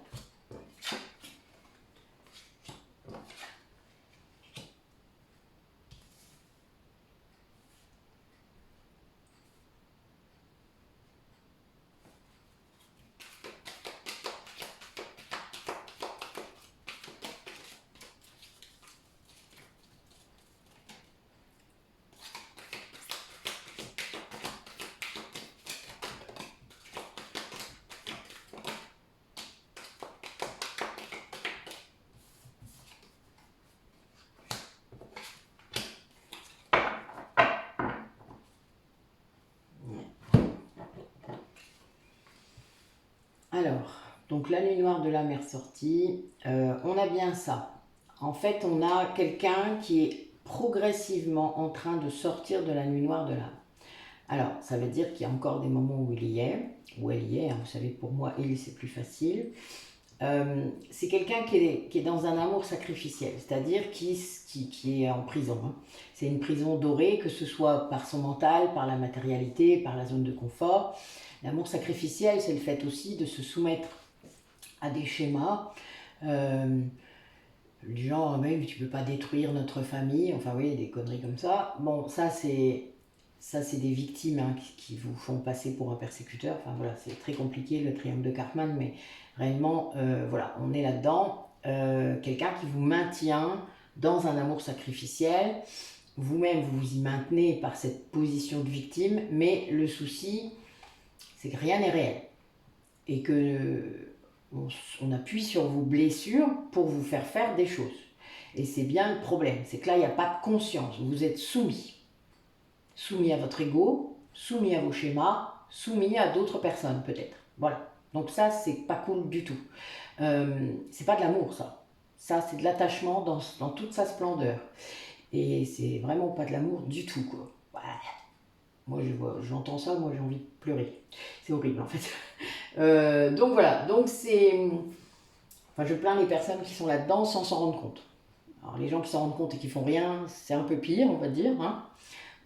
Alors, donc la nuit noire de l'âme est ressortie. On a bien ça. En fait, on a quelqu'un qui est progressivement en train de sortir de la nuit noire de l'âme. Alors, ça veut dire qu'il y a encore des moments où il y est, où elle y est. Hein, vous savez, pour moi, il, c'est plus facile. C'est quelqu'un qui est dans un amour sacrificiel, c'est-à-dire qui est en prison. Hein. C'est une prison dorée, que ce soit par son mental, par la matérialité, par la zone de confort. L'amour sacrificiel, c'est le fait aussi de se soumettre à des schémas, du genre, même tu peux pas détruire notre famille, enfin oui, des conneries comme ça. Bon, ça c'est des victimes hein, qui vous font passer pour un persécuteur. Enfin voilà, c'est très compliqué le triangle de Karpman, mais réellement, voilà, on est là-dedans. Quelqu'un qui vous maintient dans un amour sacrificiel. Vous-même, vous vous y maintenez par cette position de victime, mais le souci, c'est que rien n'est réel. Et que on appuie sur vos blessures pour vous faire des choses. Et c'est bien le problème, c'est que là, il n'y a pas de conscience. Vous êtes soumis. Soumis à votre ego, soumis à vos schémas, soumis à d'autres personnes peut-être. Voilà. Donc ça, c'est pas cool du tout. C'est pas de l'amour, ça. Ça, c'est de l'attachement dans toute sa splendeur. Et c'est vraiment pas de l'amour du tout, quoi. Voilà. Moi, j'entends ça, moi, j'ai envie de pleurer. C'est horrible, en fait. Donc voilà. Donc c'est... Enfin, je plains les personnes qui sont là-dedans sans s'en rendre compte. Alors, les gens qui s'en rendent compte et qui font rien, c'est un peu pire, on va dire, hein,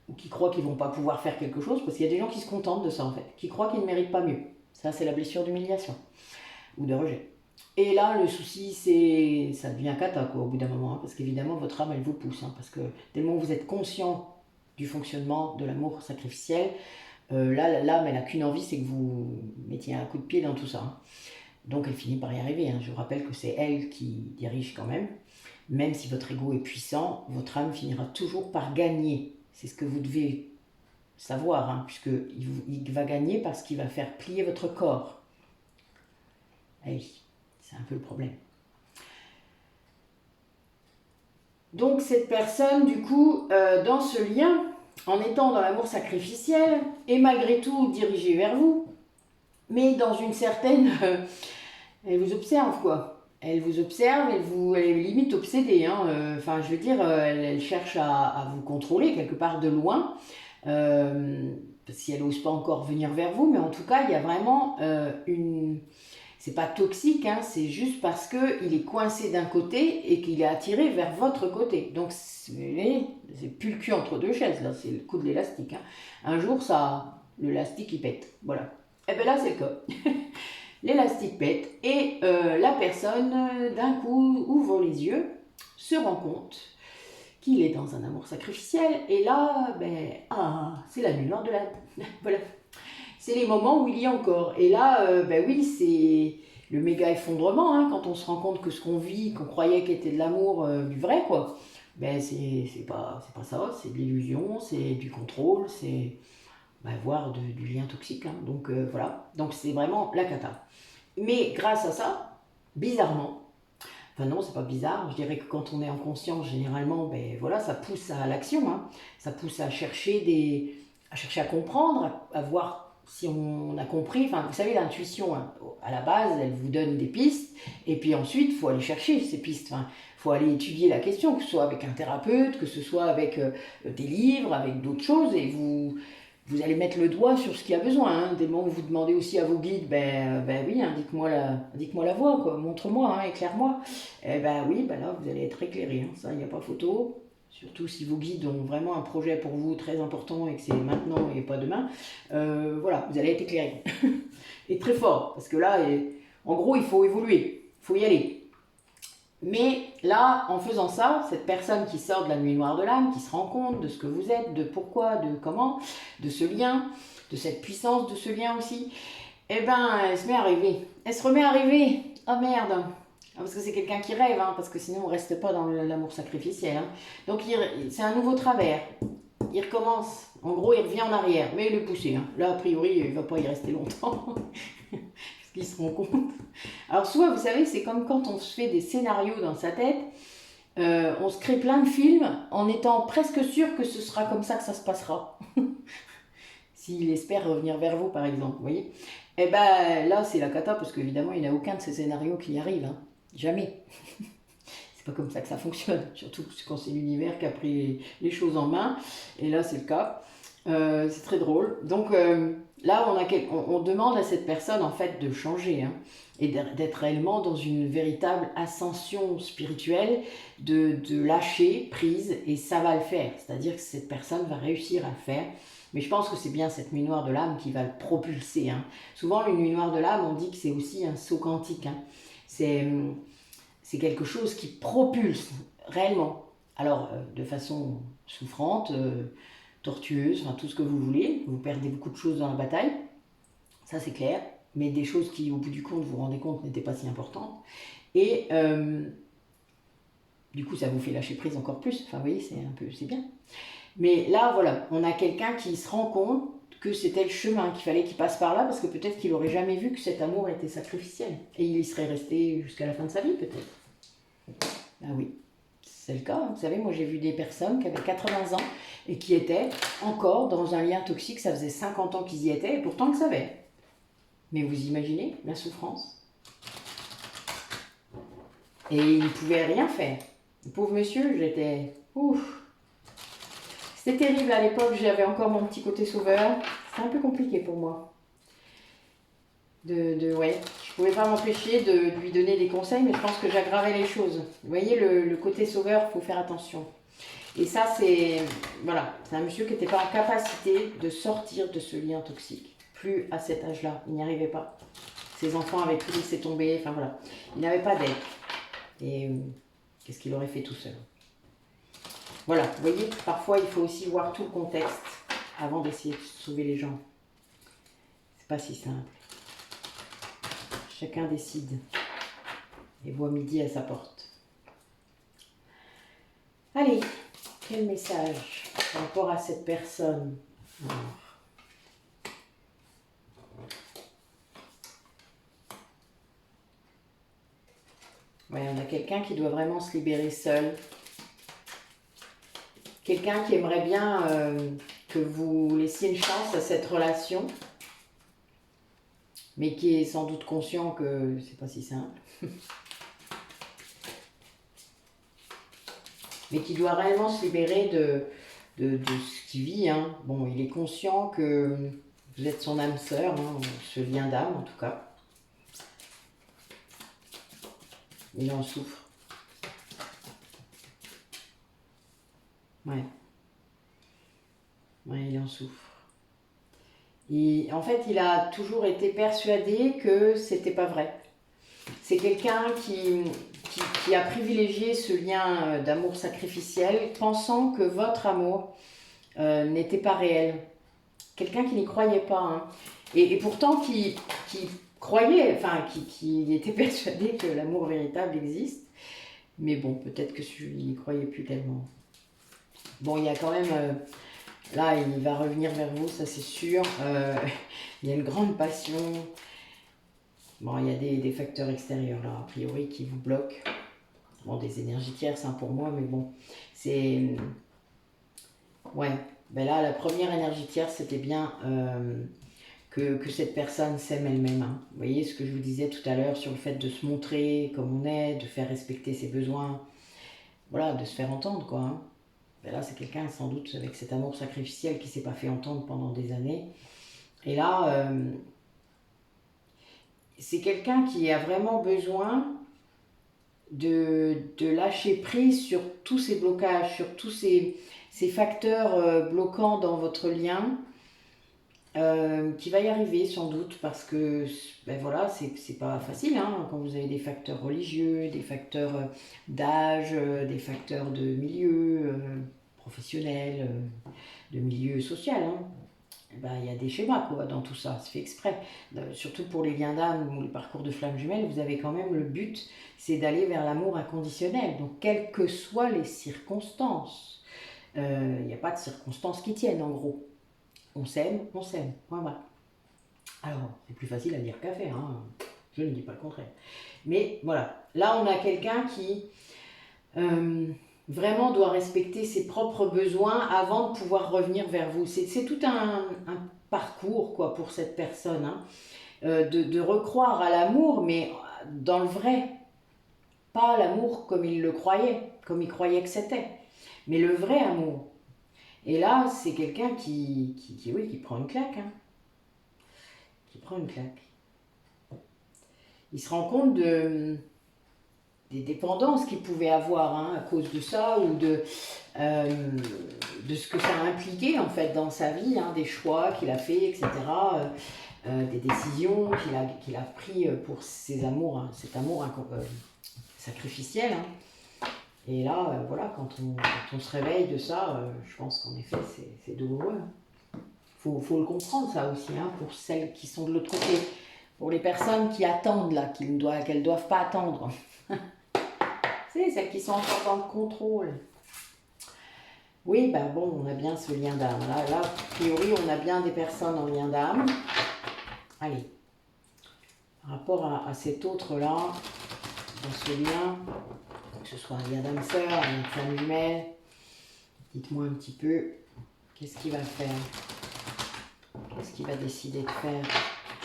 ou qui croient qu'ils vont pas pouvoir faire quelque chose, parce qu'il y a des gens qui se contentent de ça, en fait, qui croient qu'ils ne méritent pas mieux. Ça, c'est la blessure d'humiliation ou de rejet. Et là, le souci, c'est... ça devient cata, quoi, au bout d'un moment, hein, parce qu'évidemment, votre âme, elle vous pousse, hein, parce que dès le moment où vous êtes conscient du fonctionnement de l'amour sacrificiel, là, l'âme, elle n'a qu'une envie, c'est que vous mettiez un coup de pied dans tout ça. Hein. Donc, elle finit par y arriver. Hein. Je vous rappelle que c'est elle qui dirige quand même. Même si votre ego est puissant, votre âme finira toujours par gagner. C'est ce que vous devez savoir, hein, puisqu'il va gagner parce qu'il va faire plier votre corps. Eh oui, c'est un peu le problème. Donc cette personne, du coup, dans ce lien, en étant dans l'amour sacrificiel, est malgré tout dirigée vers vous, mais dans une certaine... elle vous observe, quoi. Elle vous observe, elle est limite obsédée. Hein. Enfin, je veux dire, elle cherche à vous contrôler quelque part de loin. si elle n'ose pas encore venir vers vous, mais en tout cas, il y a vraiment une... C'est pas toxique, hein, c'est juste parce qu'il est coincé d'un côté et qu'il est attiré vers votre côté. Donc, c'est plus le cul entre deux chaises, là, c'est le coup de l'élastique. Hein. Un jour, l'élastique, il pète. Voilà. Et bien là, c'est le cas. L'élastique pète et la personne, d'un coup, ouvre les yeux, se rend compte qu'il est dans un amour sacrificiel. Et là, c'est la nuit noire de l'âme. Voilà. C'est les moments où il y a encore. Et là, oui, c'est le méga effondrement, hein, quand on se rend compte que ce qu'on vit, qu'on croyait qu'était de l'amour, du vrai, quoi. C'est pas ça, c'est de l'illusion, c'est du contrôle, c'est voire du lien toxique. Hein. Donc voilà, donc c'est vraiment la cata. Mais grâce à ça, bizarrement, enfin non, c'est pas bizarre, je dirais que quand on est en conscience, généralement, voilà, ça pousse à l'action, hein. Ça pousse à chercher à comprendre, à voir si on a compris. Enfin, vous savez, l'intuition, hein, à la base, elle vous donne des pistes, et puis ensuite, il faut aller chercher ces pistes. Enfin, il faut aller étudier la question, que ce soit avec un thérapeute, que ce soit avec des livres, avec d'autres choses, et vous allez mettre le doigt sur ce qu'il y a besoin. Hein. Dès le moment où vous demandez aussi à vos guides, oui, indique-moi la voie, quoi. Montre-moi, hein, éclaire-moi. Et oui, là, vous allez être éclairé. Hein. Ça, il n'y a pas photo. Surtout si vos guides ont vraiment un projet pour vous très important et que c'est maintenant et pas demain. Voilà, vous allez être éclairé. Et très fort, parce que là, en gros, il faut évoluer. Il faut y aller. Mais là, en faisant ça, cette personne qui sort de la nuit noire de l'âme, qui se rend compte de ce que vous êtes, de pourquoi, de comment, de ce lien, de cette puissance de ce lien aussi, elle se met à rêver. Elle se remet à rêver. Oh merde. Parce que c'est quelqu'un qui rêve, hein, parce que sinon on reste pas dans l'amour sacrificiel. Hein. Donc c'est un nouveau travers. Il recommence. En gros, il revient en arrière, mais il est poussé. Hein. Là, a priori, il va pas y rester longtemps. Qui se rend compte. Alors soit, vous savez, c'est comme quand on se fait des scénarios dans sa tête, on se crée plein de films en étant presque sûr que ce sera comme ça que ça se passera. S'il espère revenir vers vous, par exemple, vous voyez. Et là, c'est la cata, parce qu'évidemment, il n'y a aucun de ces scénarios qui y arrive. Hein. Jamais. C'est pas comme ça que ça fonctionne, surtout quand c'est l'univers qui a pris les choses en main. Et là, c'est le cas. C'est très drôle. Donc là, on demande à cette personne en fait de changer, hein, et d'être réellement dans une véritable ascension spirituelle, de lâcher prise, et ça va le faire. C'est-à-dire que cette personne va réussir à le faire. Mais je pense que c'est bien cette nuit noire de l'âme qui va le propulser. Hein. Souvent, une nuit noire de l'âme, on dit que c'est aussi un saut quantique. Hein. C'est quelque chose qui propulse réellement. Alors, de façon souffrante, tortueuse, enfin tout ce que vous voulez. Vous perdez beaucoup de choses dans la bataille, ça c'est clair. Mais des choses qui, au bout du compte, vous vous rendez compte, n'étaient pas si importantes. Et du coup, ça vous fait lâcher prise encore plus. Enfin, vous voyez, c'est bien. Mais là, voilà, on a quelqu'un qui se rend compte que c'était le chemin, qu'il fallait qu'il passe par là, parce que peut-être qu'il n'aurait jamais vu que cet amour était sacrificiel. Et il y serait resté jusqu'à la fin de sa vie, peut-être. Ah oui, c'est le cas. Vous savez, moi j'ai vu des personnes qui avaient 80 ans et qui étaient encore dans un lien toxique. Ça faisait 50 ans qu'ils y étaient, et pourtant ils savaient. Mais vous imaginez la souffrance. Et ils ne pouvaient rien faire. Le pauvre monsieur, j'étais... Ouf. C'était terrible à l'époque, j'avais encore mon petit côté sauveur. C'était un peu compliqué pour moi. Ouais, je pouvais pas m'empêcher de lui donner des conseils, mais je pense que j'aggravais les choses. Vous voyez, le côté sauveur, il faut faire attention. Et ça, c'est un monsieur qui n'était pas en capacité de sortir de ce lien toxique. Plus à cet âge-là, il n'y arrivait pas. Ses enfants avaient tout laissé tomber, enfin voilà. Il n'avait pas d'aide. Et qu'est-ce qu'il aurait fait tout seul? Voilà, vous voyez, parfois il faut aussi voir tout le contexte avant d'essayer de sauver les gens. C'est pas si simple. Chacun décide et voit midi à sa porte. Allez, quel message par rapport à cette personne? Ouais, on a quelqu'un qui doit vraiment se libérer seul. Quelqu'un qui aimerait bien que vous laissiez une chance à cette relation, mais qui est sans doute conscient que c'est pas si simple. Mais qui doit réellement se libérer de ce qu'il vit. Hein. Bon, il est conscient que vous êtes son âme sœur, hein, ce lien d'âme en tout cas. Il en souffre. Ouais. Ouais, il en souffre. En fait, il a toujours été persuadé que c'était pas vrai. C'est quelqu'un qui a privilégié ce lien d'amour sacrificiel, pensant que votre amour n'était pas réel. Quelqu'un qui n'y croyait pas. Hein. Et pourtant qui croyait, enfin qui était persuadé que l'amour véritable existe. Mais bon, peut-être que il n'y croyait plus tellement. Bon, il y a quand même... là, il va revenir vers vous, ça c'est sûr. Il y a une grande passion. Bon, il y a des facteurs extérieurs là, a priori, qui vous bloquent. Bon, des énergies tierces hein, pour moi, mais bon, c'est... Ouais, ben là, la première énergie tierce, c'était bien que cette personne s'aime elle-même. Hein. Vous voyez ce que je vous disais tout à l'heure sur le fait de se montrer comme on est, de faire respecter ses besoins, voilà, de se faire entendre, quoi. Hein. Ben là, c'est quelqu'un, sans doute, avec cet amour sacrificiel qui ne s'est pas fait entendre pendant des années. Et là, c'est quelqu'un qui a vraiment besoin de lâcher prise sur tous ces blocages, sur tous ces facteurs bloquants dans votre lien, qui va y arriver sans doute parce que ben voilà, c'est pas facile hein, quand vous avez des facteurs religieux, des facteurs d'âge, des facteurs de milieu professionnel, de milieu social. Hein. Ben, il y a des schémas quoi, dans tout ça, c'est fait exprès. Surtout pour les liens d'âme ou le parcours de flamme jumelle, vous avez quand même le but, c'est d'aller vers l'amour inconditionnel. Donc, quelles que soient les circonstances, il n'y a pas de circonstances qui tiennent en gros. On s'aime, point barre. Alors, c'est plus facile à dire qu'à faire, hein. Je ne dis pas le contraire. Mais voilà, là on a quelqu'un qui vraiment doit respecter ses propres besoins avant de pouvoir revenir vers vous. C'est tout un parcours quoi, pour cette personne, hein, de recroire à l'amour, mais dans le vrai. Pas l'amour comme il le croyait, comme il croyait que c'était, mais le vrai amour. Et là, c'est quelqu'un oui, qui prend une claque. Hein. Qui prend une claque. Il se rend compte des dépendances qu'il pouvait avoir hein, à cause de ça ou de ce que ça a impliqué en fait dans sa vie, hein, des choix qu'il a fait, etc. Des décisions qu'il a pris pour ses amours, hein, cet amour sacrificiel. Hein. Et là, voilà, quand on se réveille de ça, je pense qu'en effet, c'est douloureux. Faut le comprendre ça aussi, hein, pour celles qui sont de l'autre côté. Pour les personnes qui attendent là, qu'elles ne doivent pas attendre. C'est celles qui sont encore dans le contrôle. Oui, ben bon, on a bien ce lien d'âme. Là, a priori, on a bien des personnes en lien d'âme. Allez, par rapport à cet autre-là, dans ce lien, que ce soit un lien d'âme sœur, un flamme jumelle, dites-moi un petit peu, qu'est-ce qu'il va faire? Qu'est-ce qu'il va décider de faire,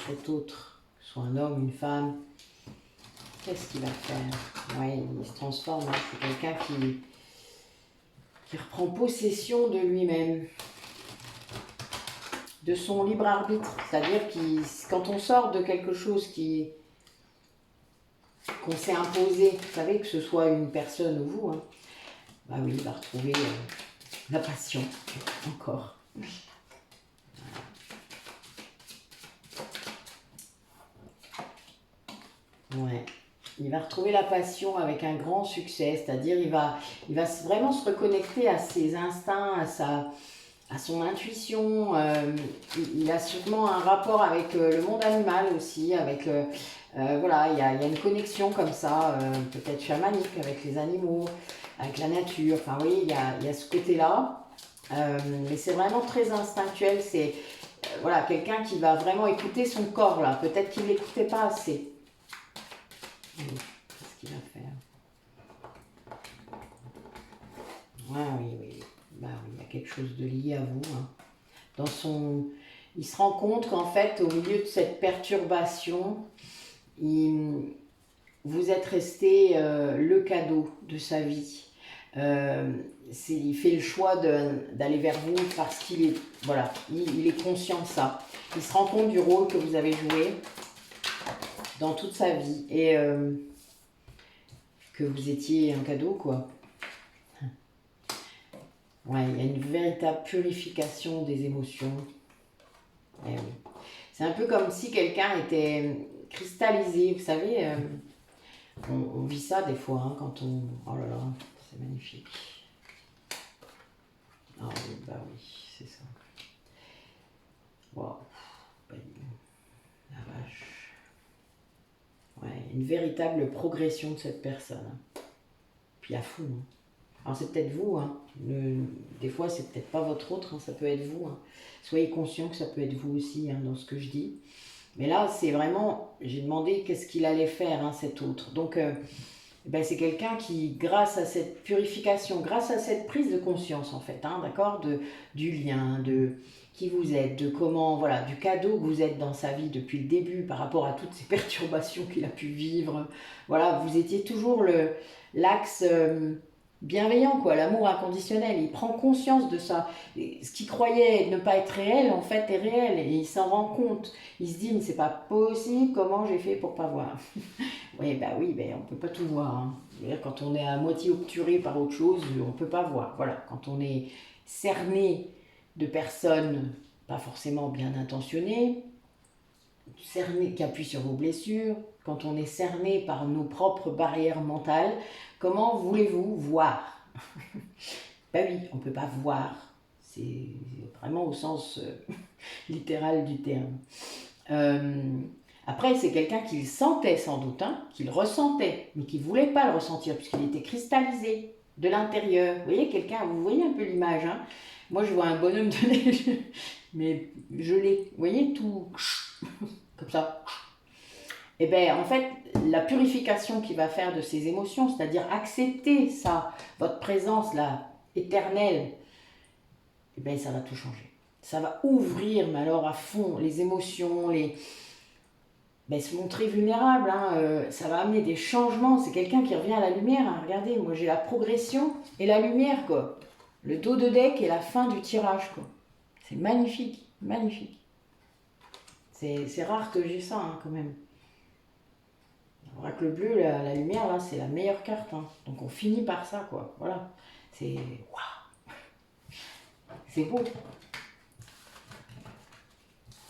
cet autre, que ce soit un homme, une femme? Qu'est-ce qu'il va faire? Ouais, il se transforme, hein. C'est quelqu'un qui reprend possession de lui-même, de son libre arbitre. C'est-à-dire que quand on sort de quelque chose qu'on s'est imposé, vous savez, que ce soit une personne ou vous, hein, bah oui, il va retrouver la passion, encore. Ouais. Il va retrouver la passion avec un grand succès, c'est-à-dire il va vraiment se reconnecter à ses instincts, à son intuition. Il a sûrement un rapport avec le monde animal aussi, avec voilà, il y a une connexion comme ça, peut-être chamanique avec les animaux, avec la nature. Enfin oui, il y a ce côté-là, mais c'est vraiment très instinctuel. C'est voilà, quelqu'un qui va vraiment écouter son corps là. Peut-être qu'il ne l'écoutait pas assez. Qu'est-ce qu'il va faire? Oui. Bah oui, il y a quelque chose de lié à vous. Hein. Il se rend compte qu'en fait, au milieu de cette perturbation, vous êtes resté le cadeau de sa vie. il fait le choix d'aller vers vous parce qu'il est, voilà, il est conscient de ça. Il se rend compte du rôle que vous avez joué dans toute sa vie et que vous étiez un cadeau, quoi. Ouais, il y a une véritable purification des émotions. Eh oui. C'est un peu comme si quelqu'un était cristallisé, vous savez, on vit ça des fois, hein, quand on... Oh là là, c'est magnifique. Ah oui, bah oui, c'est ça. Waouh, bah, la vache. Ouais, une véritable progression de cette personne. Hein. Puis à fond. Hein. Alors c'est peut-être vous, hein. Des fois c'est peut-être pas votre autre, hein, ça peut être vous. Hein. Soyez conscient que ça peut être vous aussi, hein, dans ce que je dis. Mais là c'est vraiment, j'ai demandé qu'est-ce qu'il allait faire, hein, cet autre. Donc ben, c'est quelqu'un qui, grâce à cette purification, grâce à cette prise de conscience en fait, hein, d'accord, du lien, de qui vous êtes, de comment, voilà, du cadeau que vous êtes dans sa vie depuis le début par rapport à toutes ces perturbations qu'il a pu vivre. Voilà, vous étiez toujours l'axe bienveillant, quoi, l'amour inconditionnel. Il prend conscience de ça. Et ce qu'il croyait ne pas être réel, en fait, est réel. Et il s'en rend compte. Il se dit, mais c'est pas possible, comment j'ai fait pour pas voir. Oui, bah oui, ben, on peut pas tout voir. Hein. Quand on est à moitié obturé par autre chose, on peut pas voir. Voilà, quand on est cerné de personnes pas forcément bien intentionnées, cerné, qui appuient sur vos blessures, quand on est cerné par nos propres barrières mentales, comment voulez-vous voir? Ben oui, on ne peut pas voir. C'est vraiment au sens littéral du terme. Après, c'est quelqu'un qui le sentait sans doute, hein, qui le ressentait, mais qui ne voulait pas le ressentir, puisqu'il était cristallisé de l'intérieur. Vous voyez, quelqu'un, vous voyez un peu l'image, hein. Moi, je vois un bonhomme de neige, mais gelé. Vous voyez, tout comme ça. Et bien, en fait, la purification qu'il va faire de ses émotions, c'est-à-dire accepter ça, votre présence là, éternelle, et bien, ça va tout changer. Ça va ouvrir, mais alors à fond, les émotions, ben, se montrer vulnérable, hein, ça va amener des changements. C'est quelqu'un qui revient à la lumière. Hein. Regardez, moi j'ai la progression et la lumière, quoi. Le dos de deck et la fin du tirage, quoi. C'est magnifique, magnifique. C'est rare que j'ai ça, hein, quand même. Oracle bleu, la lumière, là, c'est la meilleure carte. Hein. Donc on finit par ça, quoi. Voilà. C'est... Waouh. C'est beau.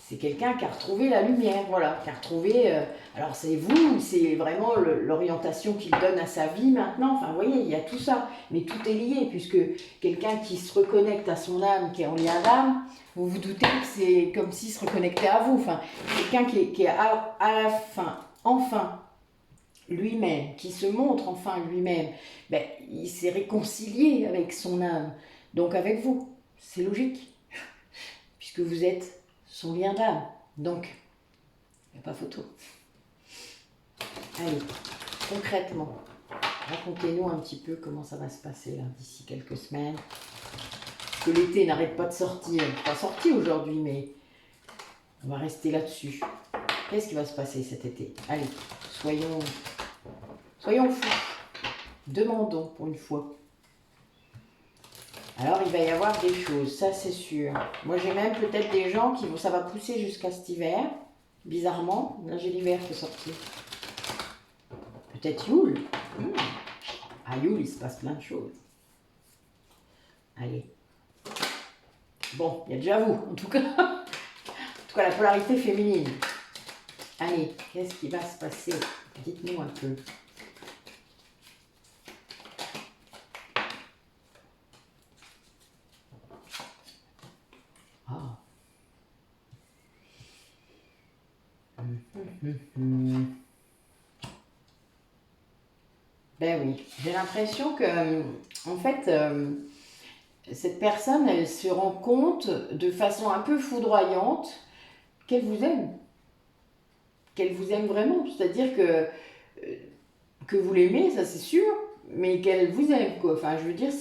C'est quelqu'un qui a retrouvé la lumière, voilà, qui a retrouvé... alors c'est vous, c'est vraiment l'orientation qu'il donne à sa vie maintenant, enfin vous voyez, il y a tout ça, mais tout est lié, puisque quelqu'un qui se reconnecte à son âme, qui est en lien d'âme, vous vous doutez que c'est comme s'il se reconnectait à vous, enfin, quelqu'un qui est à la fin, enfin, lui-même, qui se montre enfin lui-même, ben, il s'est réconcilié avec son âme, donc avec vous, c'est logique, puisque vous êtes son lien d'âme. Donc, il n'y a pas photo. Allez, concrètement, racontez-nous un petit peu comment ça va se passer là d'ici quelques semaines. Parce que l'été n'arrête pas de sortir. Pas sorti aujourd'hui, mais on va rester là-dessus. Qu'est-ce qui va se passer cet été? Allez, soyons fous. Demandons pour une fois. Alors, il va y avoir des choses, ça c'est sûr. Moi, j'ai même peut-être des gens qui vont... Ça va pousser jusqu'à cet hiver, bizarrement. Là, j'ai l'hiver qui est sorti. Peut-être Yule. À Yule, il se passe plein de choses. Allez. Bon, il y a déjà vous, en tout cas. En tout cas, la polarité féminine. Allez, qu'est-ce qui va se passer? Dites-nous un peu. Ben oui, j'ai l'impression que, en fait, cette personne, elle se rend compte de façon un peu foudroyante qu'elle vous aime. Qu'elle vous aime vraiment. C'est-à-dire que vous l'aimez, ça c'est sûr, mais qu'elle vous aime, quoi. Enfin, je veux dire,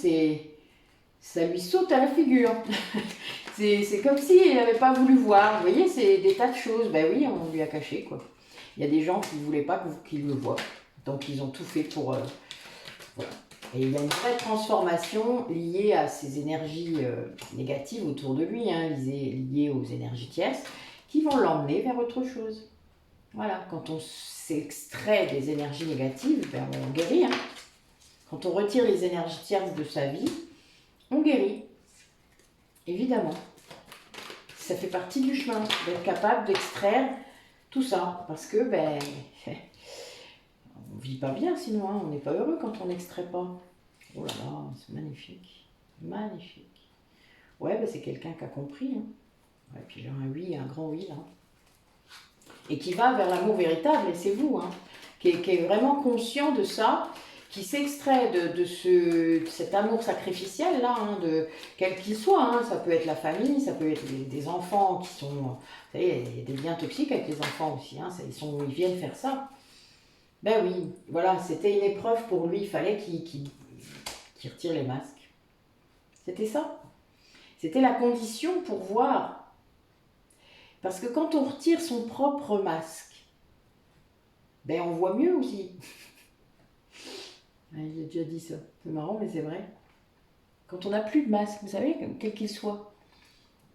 ça lui saute à la figure. C'est comme si elle n'avait pas voulu voir. Vous voyez, c'est des tas de choses. Ben oui, on lui a caché, quoi. Il y a des gens qui ne voulaient pas qu'il le voie. Donc, ils ont tout fait pour... voilà. Et il y a une vraie transformation liée à ces énergies négatives autour de lui, hein, liées aux énergies tierces, qui vont l'emmener vers autre chose. Voilà, quand on s'extrait des énergies négatives, ben on guérit. Hein. Quand on retire les énergies tierces de sa vie, on guérit. Évidemment. Ça fait partie du chemin, d'être capable d'extraire tout ça. Parce que, ben, on vit pas bien sinon, hein, on n'est pas heureux quand on n'extrait pas. Oh là là, c'est magnifique. Magnifique. Ouais, ben c'est quelqu'un qui a compris. Hein. Ouais, puis j'ai un oui, un grand oui là. Et qui va vers l'amour véritable, et c'est vous, hein, qui est vraiment conscient de ça, qui s'extrait de cet amour sacrificiel là, hein, quel qu'il soit, hein, ça peut être la famille, ça peut être des enfants qui sont, vous savez, il y a des liens toxiques avec les enfants aussi, hein, ils viennent faire ça. Ben oui, voilà, c'était une épreuve pour lui, il fallait qu'il retire les masques. C'était ça. C'était la condition pour voir. Parce que quand on retire son propre masque, ben on voit mieux aussi. J'ai déjà dit ça. C'est marrant, mais c'est vrai. Quand on n'a plus de masque, vous savez, quel qu'il soit.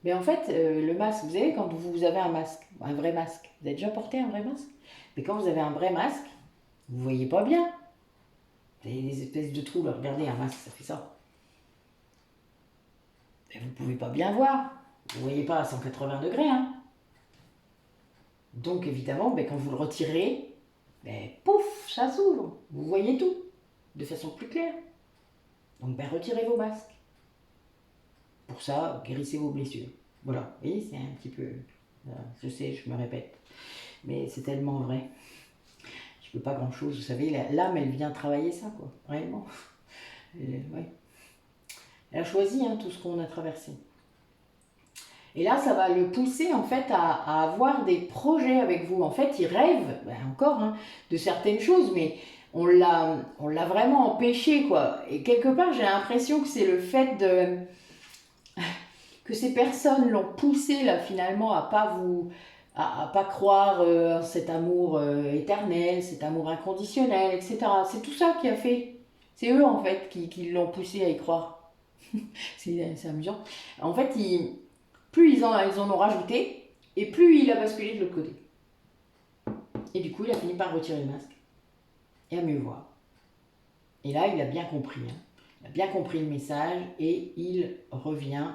Mais en fait, le masque, vous savez, quand vous avez un masque, un vrai masque, vous avez déjà porté un vrai masque? Mais quand vous avez un vrai masque, vous ne voyez pas bien. Vous avez des espèces de trous, là. Regardez, un masque, ça fait ça. Et vous ne pouvez pas bien voir. Vous ne voyez pas à 180 degrés, hein. Donc évidemment, ben, quand vous le retirez, ben, pouf, ça s'ouvre. Vous voyez tout de façon plus claire. Donc ben, retirez vos masques. Pour ça, guérissez vos blessures. Voilà, vous voyez, c'est un petit peu... Je sais, je me répète. Mais c'est tellement vrai. Je ne peux pas grand-chose, vous savez, l'âme, elle vient travailler ça, quoi, réellement. Ouais. Elle a choisi hein, tout ce qu'on a traversé. Et là, ça va le pousser en fait à avoir des projets avec vous. En fait, il rêve, ben encore, hein, de certaines choses, mais on l'a vraiment empêché, quoi. Et quelque part, j'ai l'impression que c'est le fait que ces personnes l'ont poussé là finalement à pas croire en cet amour éternel, cet amour inconditionnel, etc. C'est tout ça qui a fait. C'est eux en fait qui l'ont poussé à y croire. C'est amusant. En fait, plus ils en ont rajouté, et plus il a basculé de l'autre côté. Et du coup, il a fini par retirer le masque et à mieux voir. Et là, il a bien compris. Hein. Il a bien compris le message et il revient,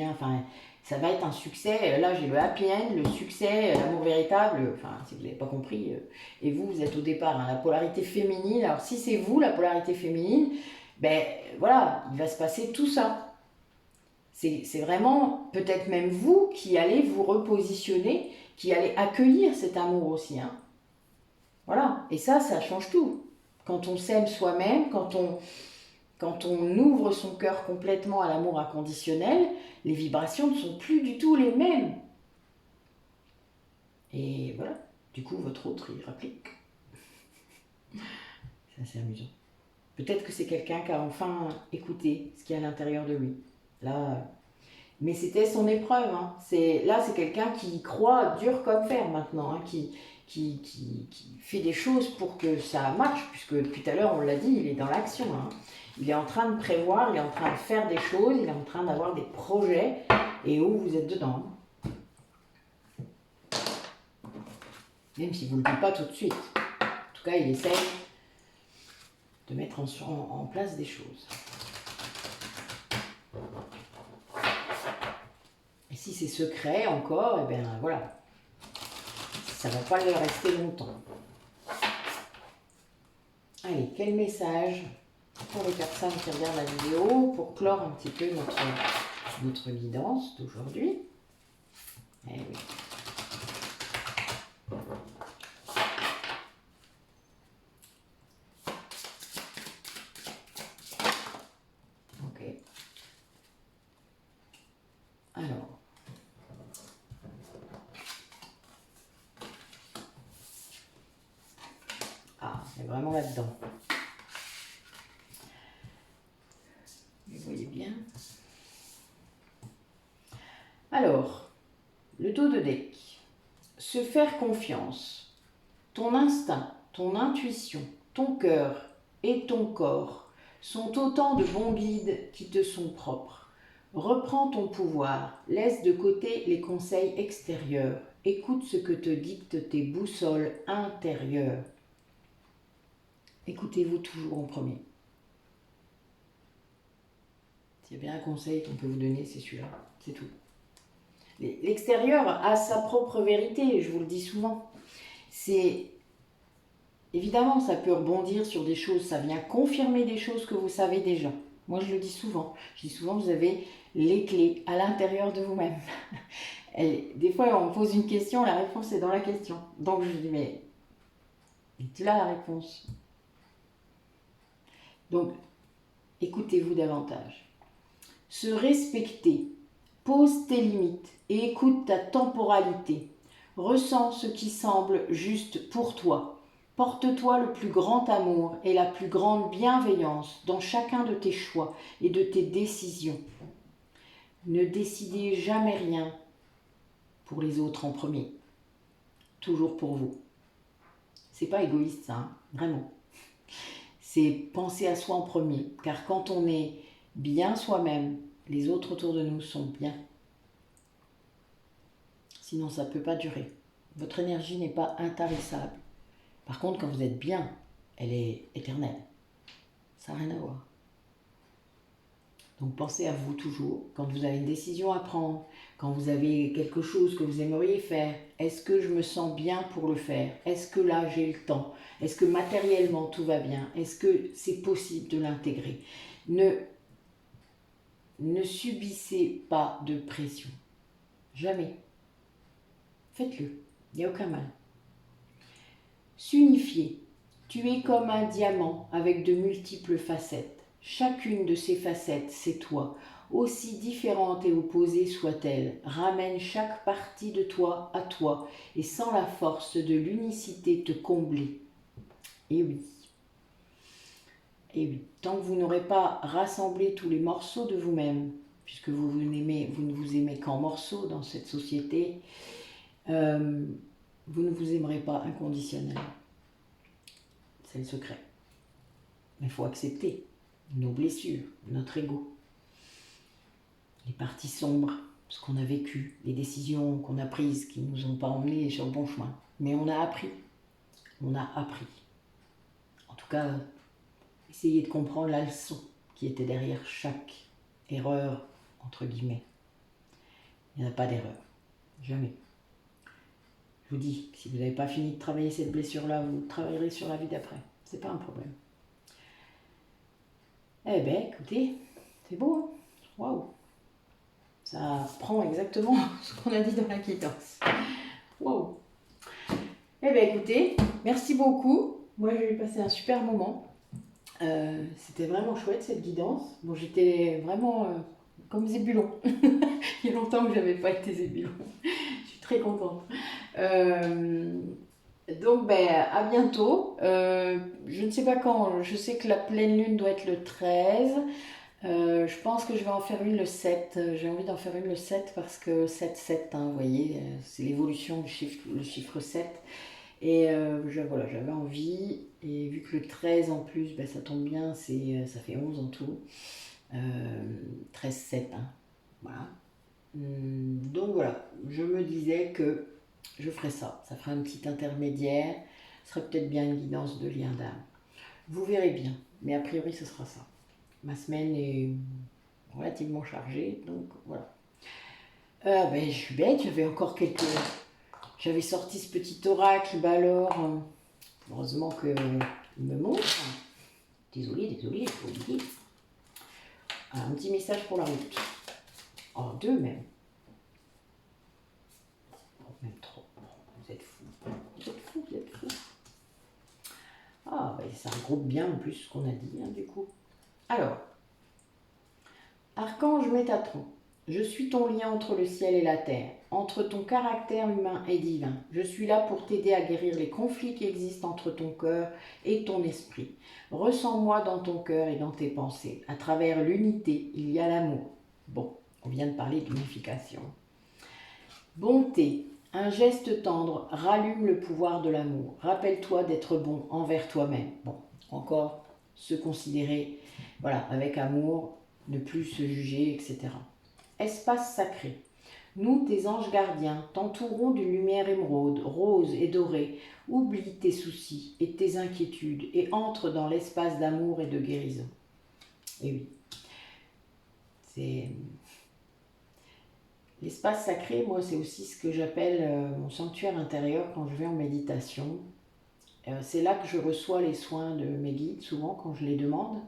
enfin, ça va être un succès. Là, j'ai le happy end, le succès, l'amour véritable, enfin, si vous n'avez pas compris, et vous êtes au départ, hein, la polarité féminine. Alors, si c'est vous, la polarité féminine, ben voilà, il va se passer tout ça. C'est vraiment peut-être même vous qui allez vous repositionner, qui allez accueillir cet amour aussi. Hein. Voilà, et ça change tout. Quand on s'aime soi-même, quand on ouvre son cœur complètement à l'amour inconditionnel, les vibrations ne sont plus du tout les mêmes. Et voilà, du coup, votre autre, il rapplique. C'est assez amusant. Peut-être que c'est quelqu'un qui a enfin écouté ce qu'il y a à l'intérieur de lui. Là, mais c'était son épreuve. Hein. Là, c'est quelqu'un qui croit dur comme fer maintenant, hein, qui fait des choses pour que ça marche, puisque depuis tout à l'heure, on l'a dit, il est dans l'action. Hein. Il est en train de prévoir, il est en train de faire des choses, il est en train d'avoir des projets, et où vous êtes dedans. Même si vous ne le dites pas tout de suite. En tout cas, il essaye de mettre en place des choses. Et si c'est secret encore, et bien voilà, ça ne va pas le rester longtemps. Allez, quel message pour les personnes qui regardent la vidéo pour clore un petit peu notre guidance d'aujourd'hui. Eh oui. Ok. Alors. Ah, c'est vraiment là-dedans. Vous voyez bien. Alors, le dos de deck. Se faire confiance. Ton instinct, ton intuition, ton cœur et ton corps sont autant de bons guides qui te sont propres. Reprends ton pouvoir, laisse de côté les conseils extérieurs, écoute ce que te dictent tes boussoles intérieures. Écoutez-vous toujours en premier. S'il y a bien un conseil qu'on peut vous donner, c'est celui-là, c'est tout. L'extérieur a sa propre vérité, je vous le dis souvent. C'est évidemment, ça peut rebondir sur des choses, ça vient confirmer des choses que vous savez déjà. Moi, je le dis souvent. Je dis souvent, vous avez les clés à l'intérieur de vous-même. Des fois, on me pose une question, la réponse est dans la question. Donc, je dis, mais tu l'as la réponse. Donc, écoutez-vous davantage. Se respecter, pose tes limites et écoute ta temporalité. Ressens ce qui semble juste pour toi. Porte-toi le plus grand amour et la plus grande bienveillance dans chacun de tes choix et de tes décisions. Ne décidez jamais rien pour les autres en premier. Toujours pour vous. C'est pas égoïste ça, hein, vraiment. C'est penser à soi en premier. Car quand on est bien soi-même, les autres autour de nous sont bien. Sinon ça ne peut pas durer. Votre énergie n'est pas intarissable. Par contre, quand vous êtes bien, elle est éternelle. Ça n'a rien à voir. Donc pensez à vous toujours, quand vous avez une décision à prendre, quand vous avez quelque chose que vous aimeriez faire. Est-ce que je me sens bien pour le faire? Est-ce que là j'ai le temps? Est-ce que matériellement tout va bien? Est-ce que c'est possible de l'intégrer? Ne subissez pas de pression. Jamais. Faites-le. Il n'y a aucun mal. S'unifier. Tu es comme un diamant avec de multiples facettes. Chacune de ces facettes, c'est toi. Aussi différente et opposée soit-elle, ramène chaque partie de toi à toi et sans la force de l'unicité te combler. Et oui. Et oui. Tant que vous n'aurez pas rassemblé tous les morceaux de vous-même, puisque vous ne vous aimez qu'en morceaux dans cette société, vous ne vous aimerez pas inconditionnellement. C'est le secret. Mais il faut accepter nos blessures, notre ego, les parties sombres, ce qu'on a vécu, les décisions qu'on a prises qui ne nous ont pas emmenés sur le bon chemin. Mais on a appris. On a appris. En tout cas, essayez de comprendre la leçon qui était derrière chaque erreur, entre guillemets. Il n'y en a pas d'erreur. Jamais. Je vous dis, si vous n'avez pas fini de travailler cette blessure-là, vous travaillerez sur la vie d'après. C'est pas un problème. Eh bien, écoutez, c'est beau, hein? Waouh! Ça reprend exactement ce qu'on a dit dans la quittance. Waouh! Eh bien, écoutez, merci beaucoup. Moi, j'ai passé un super moment. C'était vraiment chouette, cette guidance. Bon, j'étais vraiment comme Zébulon. Il y a longtemps que je n'avais pas été Zébulon. Je suis très contente. Donc, à bientôt. Je ne sais pas quand. Je sais que la pleine lune doit être le 13. Je pense que je vais en faire une le 7. J'ai envie d'en faire une le 7 parce que 7-7, hein, vous voyez, c'est l'évolution du chiffre, le chiffre 7. Et voilà, j'avais envie. Et vu que le 13 en plus, ça tombe bien, ça fait 11 en tout. 13-7, hein, voilà. Donc voilà, je me disais que je ferais ça. Ça ferait un petit intermédiaire. Ce serait peut-être bien une guidance de lien d'âme. Vous verrez bien. Mais a priori, ce sera ça. Ma semaine est relativement chargée. Donc voilà. Je suis bête. J'avais sorti ce petit oracle. Alors, heureusement qu'il me montre. Désolée, je vous le dis. Un petit message pour la route. Oh, 2 même. Même 3. Vous êtes fous. Ah, ça regroupe bien en plus ce qu'on a dit, hein, du coup. Alors, Archange Métatron, je suis ton lien entre le ciel et la terre, entre ton caractère humain et divin. Je suis là pour t'aider à guérir les conflits qui existent entre ton cœur et ton esprit. Ressens-moi dans ton cœur et dans tes pensées. À travers l'unité, il y a l'amour. Bon, on vient de parler d'unification. Bonté. Un geste tendre rallume le pouvoir de l'amour. Rappelle-toi d'être bon envers toi-même. Bon, encore se considérer, voilà, avec amour, ne plus se juger, etc. Espace sacré. Nous, tes anges gardiens, t'entourons d'une lumière émeraude, rose et dorée. Oublie tes soucis et tes inquiétudes et entre dans l'espace d'amour et de guérison. Et oui, c'est... L'espace sacré, moi, c'est aussi ce que j'appelle mon sanctuaire intérieur quand je vais en méditation. C'est là que je reçois les soins de mes guides, souvent quand je les demande.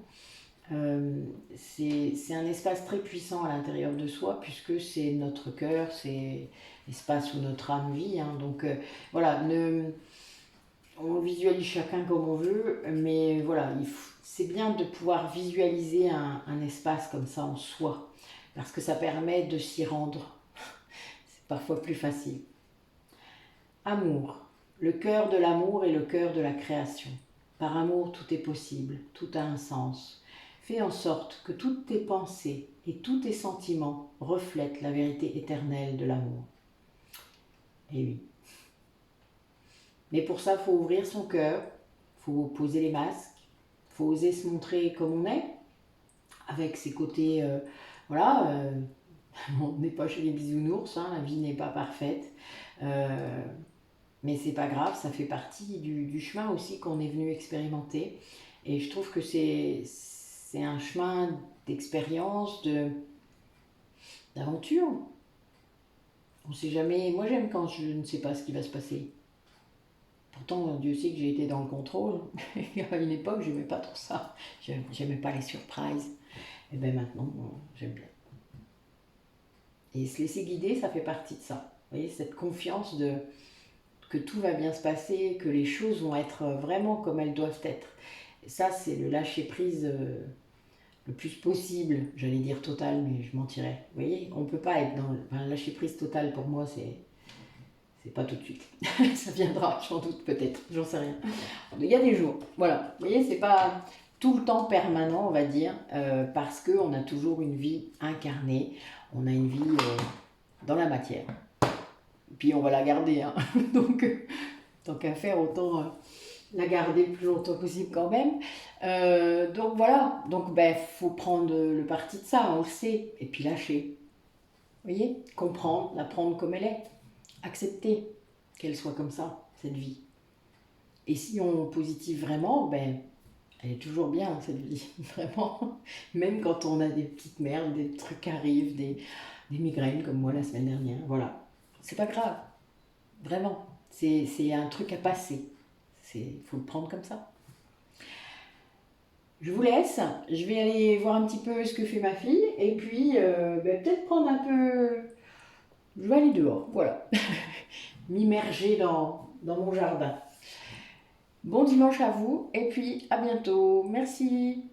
C'est un espace très puissant à l'intérieur de soi, puisque c'est notre cœur, c'est l'espace où notre âme vit. Hein. Donc voilà, on visualise chacun comme on veut, mais voilà, c'est bien de pouvoir visualiser un espace comme ça en soi, parce que ça permet de s'y rendre. C'est parfois plus facile. Amour. Le cœur de l'amour est le cœur de la création. Par amour, tout est possible, tout a un sens. Fais en sorte que toutes tes pensées et tous tes sentiments reflètent la vérité éternelle de l'amour. Et oui. Mais pour ça, il faut ouvrir son cœur, il faut poser les masques, il faut oser se montrer comme on est, avec ses côtés, voilà, on n'est pas chez les bisounours, hein, la vie n'est pas parfaite. Mais c'est pas grave, ça fait partie du chemin aussi qu'on est venu expérimenter. Et je trouve que c'est un chemin d'expérience, d'aventure. On sait jamais. Moi j'aime quand je ne sais pas ce qui va se passer. Pourtant, Dieu sait que j'ai été dans le contrôle. À une époque, j'aimais pas trop ça. J'aimais pas les surprises. Et bien maintenant, j'aime bien. Et se laisser guider, ça fait partie de ça. Vous voyez, cette confiance que tout va bien se passer, que les choses vont être vraiment comme elles doivent être. Et ça, c'est le lâcher-prise le plus possible. J'allais dire total, mais je mentirais. Vous voyez, on ne peut pas être dans le lâcher-prise total. Pour moi, c'est pas tout de suite. Ça viendra, j'en doute peut-être, j'en sais rien. Il y a des jours, voilà. Vous voyez, c'est pas tout le temps permanent, on va dire, parce qu'on a toujours une vie incarnée. On a une vie dans la matière. Puis on va la garder, hein. Donc tant qu'à faire, autant la garder le plus longtemps possible quand même. Donc voilà, donc ben faut prendre le parti de ça, on le sait, et puis lâcher. Vous voyez, comprendre, la prendre comme elle est, accepter qu'elle soit comme ça, cette vie. Et si on positive vraiment, ben elle est toujours bien cette vie, vraiment. Même quand on a des petites merdes, des trucs qui arrivent, des migraines comme moi la semaine dernière, voilà. C'est pas grave, vraiment. C'est un truc à passer. Il faut le prendre comme ça. Je vous laisse. Je vais aller voir un petit peu ce que fait ma fille. Et puis, peut-être prendre un peu... Je vais aller dehors, voilà. M'immerger dans mon jardin. Bon dimanche à vous. Et puis, à bientôt. Merci.